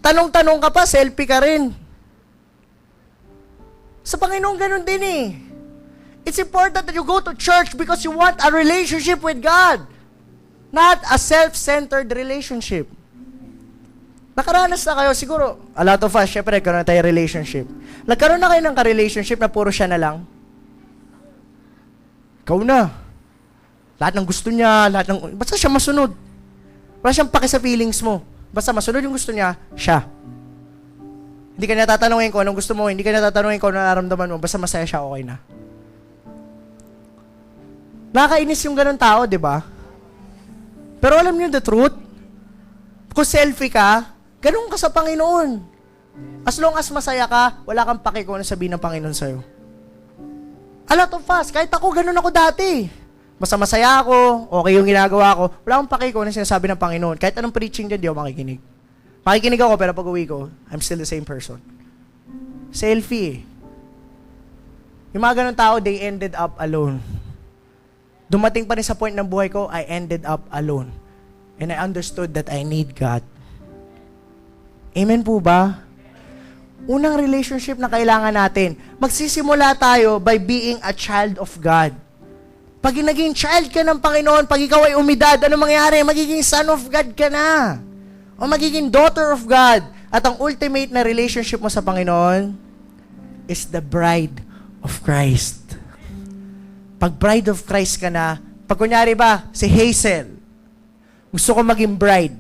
Tanong ka pa, selfie ka rin. Sa Panginoon, ganun din eh. It's important that you go to church because you want a relationship with God. Not a self-centered relationship. Nakaranas na kayo, siguro, a lot of us, syempre, nagkaroon na tayo relationship. Nagkaroon na kayo ng ka-relationship na puro siya na lang. Ikaw na. Lahat ng gusto niya, basta siya masunod. Wala siyang paki sa feelings mo. Basta masunod yung gusto niya, siya. Hindi ka niya tatanungin kung anong gusto mo, hindi ka niya tatanungin kung anong nararamdaman mo, basta masaya siya, okay na. Nakakainis yung ganun tao, di ba? Pero alam niyo the truth? Kung selfie ka, ganun ka sa Panginoon. As long as masaya ka, wala kang paki kung ano sabihin ng Panginoon sa'yo. A lot of us, kahit ako, ganun ako dati. Basta masaya ako, okay yung ginagawa ko, wala akong paki kung ano sinasabi ng Panginoon. Kahit anong preaching dyan, di ako makikinig. Makikinig ako, pero pag uwi ko, I'm still the same person. Selfie. Yung mga ganun tao, they ended up alone. Dumating pa rin sa point ng buhay ko, I ended up alone. And I understood that I need God. Amen po ba? Unang relationship na kailangan natin, magsisimula tayo by being a child of God. Pag naging child ka ng Panginoon, pag ikaw ay umidad, ano mangyayari? Magiging son of God ka na. O magiging daughter of God. At ang ultimate na relationship mo sa Panginoon is the bride of Christ. Pag bride of Christ ka na, pag kunyari ba, si Hazel, gusto ko maging bride.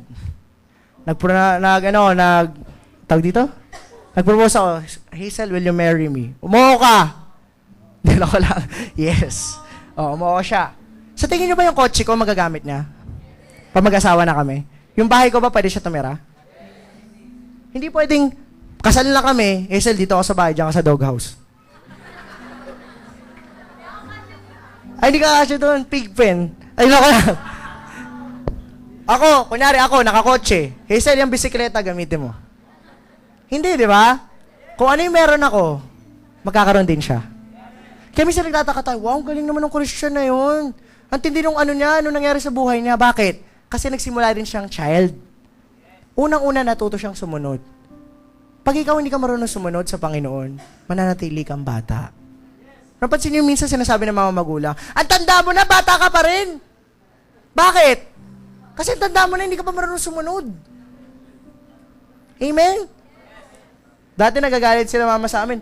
Tawag dito? Nag-propose ako, Hazel, will you marry me? Umuho ka! Hindi ako lang. Yes. Umuho siya. Sa tingin niyo ba yung kotse ko magagamit niya? Pag mag-asawa na kami? Yung bahay ko ba pwede siya tumira? Hindi pwedeng, kasal na kami, Hazel, dito ako sa bahay, diyan ka sa doghouse. Ay, hindi ka kasi doon, pig pen. Ay, nako lang. Kunyari ako, nakakotse. Hazel, yung bisikleta, gamitin mo. Hindi, di ba? Kung ano yung meron ako, magkakaroon din siya. Kaya minsan nagtataka tayo, wow, galing naman ng Christian na yun. Ang tindi nung ano niya, ano nangyari sa buhay niya. Bakit? Kasi nagsimula rin siyang child. Unang-una natuto siyang sumunod. Pag ikaw hindi ka marunong sumunod sa Panginoon, mananatili kang bata. Napansin niyo minsan sinasabi ng mga magulang, ang tanda mo na, bata ka pa rin. Bakit? Kasi ang tanda mo na, hindi ka pa marunong sumunod. Amen? Dati nagagalit sila mama sa amin.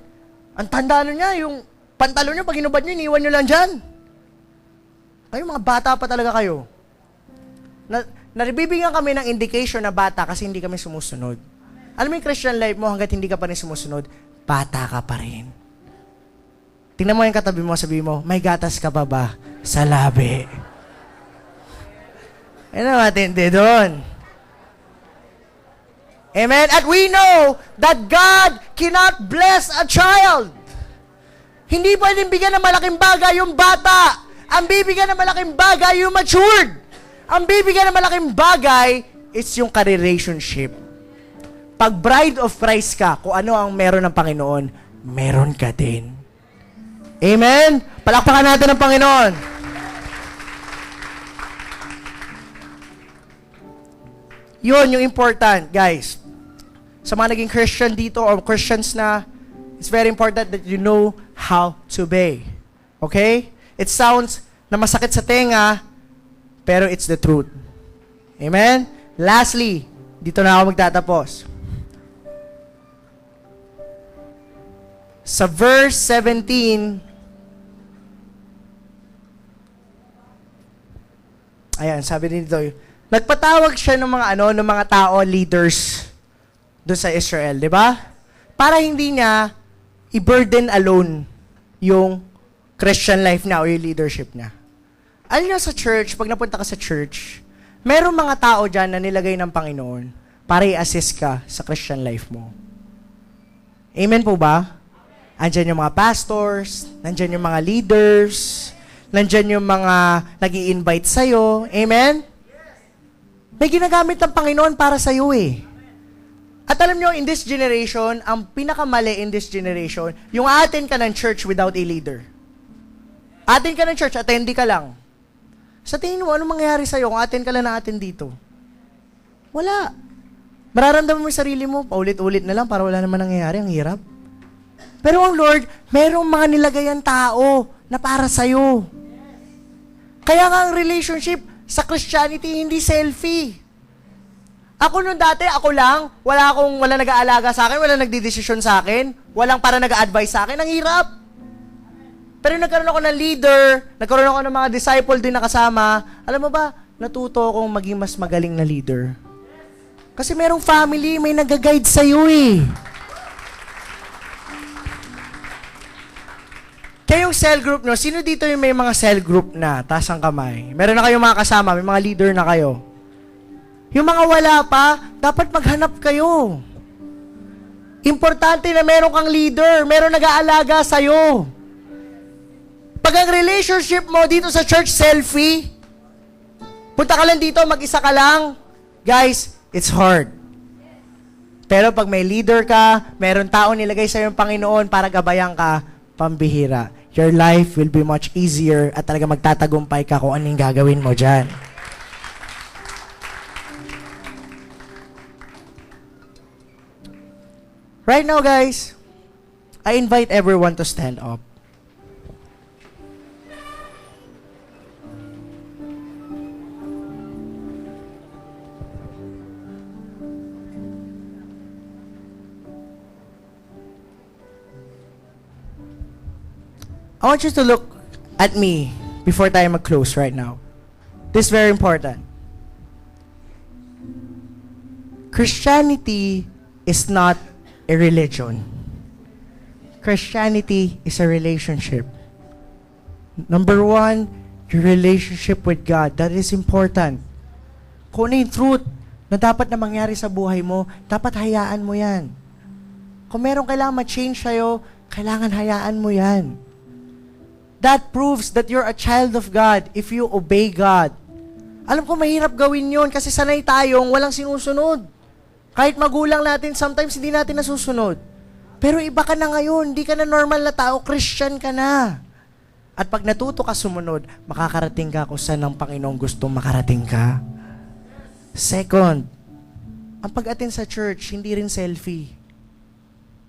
Ang tanda niya, yung pantalon niyo, pag inubad niyo, iniwan niyo lang dyan. Kayo, mga bata pa talaga kayo. Nabibigyan kami ng indication na bata kasi hindi kami sumusunod. Alam mo yung Christian life mo, hanggat hindi ka pa rin sumusunod, bata ka pa rin. Tingnan mo yung katabi mo, sabi mo, may gatas ka pa ba sa labi? Ano matindi doon? Amen? At we know that God cannot bless a child. Hindi pwedeng bigyan ng malaking bagay yung bata. Ang bibigyan ng malaking bagay yung matured. Ang bibigyan ng malaking bagay is yung ka-relationship. Pag bride of Christ ka, kung ano ang meron ng Panginoon, meron ka din. Amen? Palakpakan natin ang Panginoon. Yun yung important, guys. Sa mga naging Christian dito or Christians na, it's very important that you know how to obey. Okay? It sounds na masakit sa tenga, pero it's the truth. Amen? Lastly, dito na ako magtatapos. Sa verse 17, ayan, sabi dito, nagpatawag siya ng mga tao, leaders, doon sa Israel, di ba? Para hindi niya i-burden alone yung Christian life niya o yung leadership niya. Alam niyo sa church, pag napunta ka sa church, merong mga tao dyan na nilagay ng Panginoon para i-assist ka sa Christian life mo. Amen po ba? Andyan yung mga pastors, nandyan yung mga leaders, nandyan yung mga nag-i-invite sa'yo. Amen? May ginagamit ng Panginoon para sa'yo eh. At alam nyo, in this generation, ang pinakamali in this generation, yung atin ka ng church without a leader. Atin ka ng church, attendee ka lang. Sa tingin mo, anong mangyayari sa'yo kung atin ka lang na atin dito? Wala. Mararamdaman mo yung sarili mo, paulit-ulit na lang para wala naman nangyayari, ang hirap. Pero ang Lord, merong mga nilagayan tao na para sa'yo. Kaya nga ang relationship sa Christianity, hindi selfie. Ako nung dati, ako lang, wala nag-aalaga sa akin, wala nagdidesisyon sa akin, walang para nag-a-advise sa akin, ang hirap. Pero nagkaroon ako ng leader, nagkaroon ako ng mga disciple din na kasama, alam mo ba, natuto akong maging mas magaling na leader. Kasi merong family, may nag-guide sa'yo eh. Kaya yung cell group nyo, sino dito yung may mga cell group na? Taas ang kamay. Meron na kayong mga kasama, may mga leader na kayo. Yung mga wala pa, dapat maghanap kayo. Importante na meron kang leader, meron nag-aalaga sa'yo. Pag ang relationship mo dito sa church selfie, punta ka lang dito, mag-isa ka lang, guys, it's hard. Pero pag may leader ka, meron tao nilagay sa'yo yung Panginoon para gabayan ka, pambihira. Your life will be much easier at talaga magtatagumpay ka kung anong gagawin mo dyan. Right now, guys, I invite everyone to stand up. I want you to look at me before tayo mag-close right now. This is very important. Christianity is not a religion. Christianity is a relationship. Number one, your relationship with God. That is important. Kung ano yung truth na dapat na mangyari sa buhay mo, dapat hayaan mo yan. Kung meron kailangan ma-change sa'yo, kailangan hayaan mo yan. That proves that you're a child of God if you obey God. Alam ko mahirap gawin yun kasi sanay tayong walang sinusunod. Kahit magulang natin, sometimes hindi natin nasusunod. Pero iba ka na ngayon, hindi ka na normal na tao, Christian ka na. At pag natuto ka sumunod, makakarating ka kung saan ang Panginoong gustong makarating ka. Second, ang pag-attend sa church, hindi rin selfie.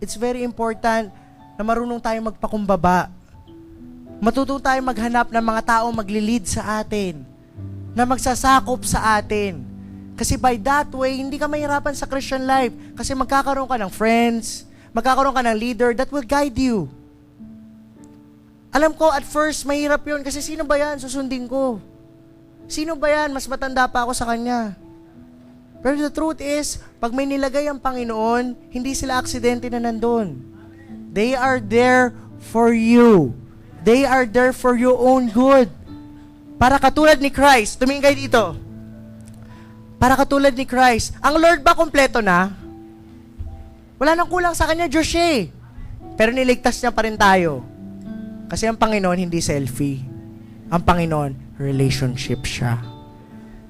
It's very important na marunong tayong magpakumbaba. Matuto tayong maghanap ng mga tao magli-lead sa atin, na magsasakop sa atin. Kasi by that way, hindi ka mahirapan sa Christian life. Kasi magkakaroon ka ng friends, magkakaroon ka ng leader that will guide you. Alam ko, at first, mahirap yun kasi sino ba yan? Susundin ko. Sino ba yan? Mas matanda pa ako sa kanya. Pero the truth is, pag may nilagay ang Panginoon, hindi sila aksidente na nandun. They are there for you. They are there for your own good. Para katulad ni Christ, tumingin kayo dito. Para katulad ni Christ, ang Lord ba kompleto na? Wala nang kulang sa kanya, Diyos siya eh. Pero niligtas niya pa rin tayo. Kasi ang Panginoon hindi selfie. Ang Panginoon, relationship siya.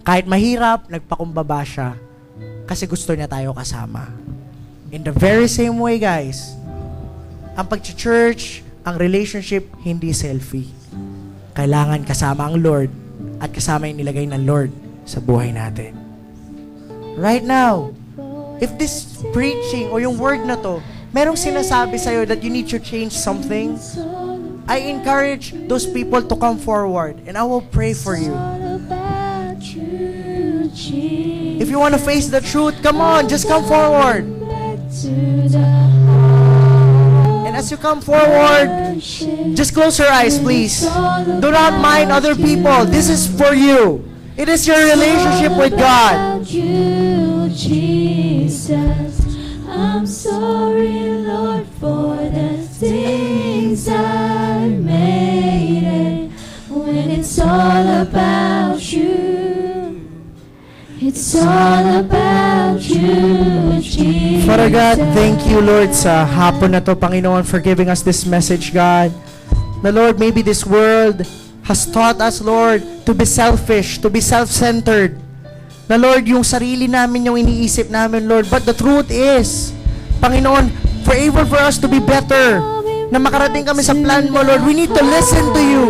Kahit mahirap, nagpakumbaba siya. Kasi gusto niya tayo kasama. In the very same way, guys, ang pag-church, ang relationship, hindi selfie. Kailangan kasama ang Lord at kasama yung nilagay ng Lord sa buhay natin. Right now, if this preaching o yung word na to, merong sinasabi sa'yo that you need to change something, I encourage those people to come forward and I will pray for you. If you want to face the truth, come on, just come forward. And as you come forward, just close your eyes, please. Do not mind other people. This is for you. It is your relationship with God. Jesus, I'm sorry, Lord, for the things I made it. When it's all about you, it's all about you, Jesus. Father God, thank you, Lord, sa hapon na to, Panginoon, for giving us this message, God. Na, Lord, maybe this world has taught us, Lord, to be selfish, to be self-centered. Na, Lord, yung sarili namin yung iniisip namin, Lord. But the truth is, Panginoon, for able for us to be better, na makarating kami sa plan mo, Lord, we need to listen to you.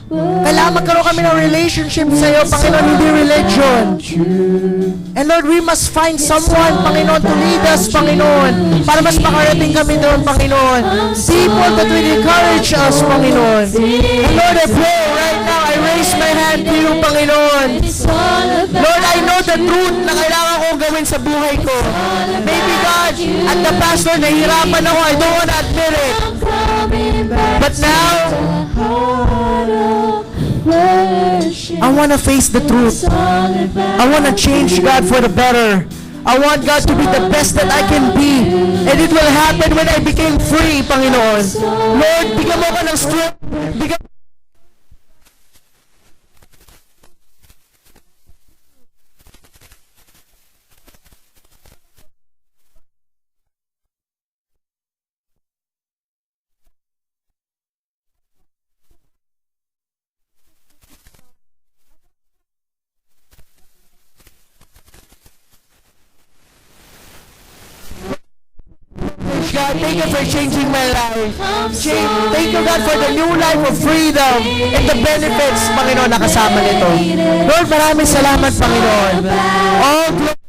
Kailangan magkaroon kami ng relationship sa iyo, Panginoon, hindi religion. And Lord, we must find someone, Panginoon, to lead us, Panginoon, para mas makarating kami doon, Panginoon. People that will encourage us, Panginoon. And Lord, I pray right now, I raise my hand to you, Panginoon. Lord, I know the truth na kailangan kong gawin sa buhay ko. Maybe, God, at the past, Lord, nahihirapan ako. I don't want to admit it. But now, I want to face the truth. I want to change, God, for the better. I want God to be the best that I can be. And it will happen when I became free, Panginoon. Lord, bigyan mo ko ng strength. Bigyan God, thank you for changing my life. Thank you, God, for the new life of freedom and the benefits, Panginoon, na kasama nito. Lord, maraming salamat, Panginoon. All glory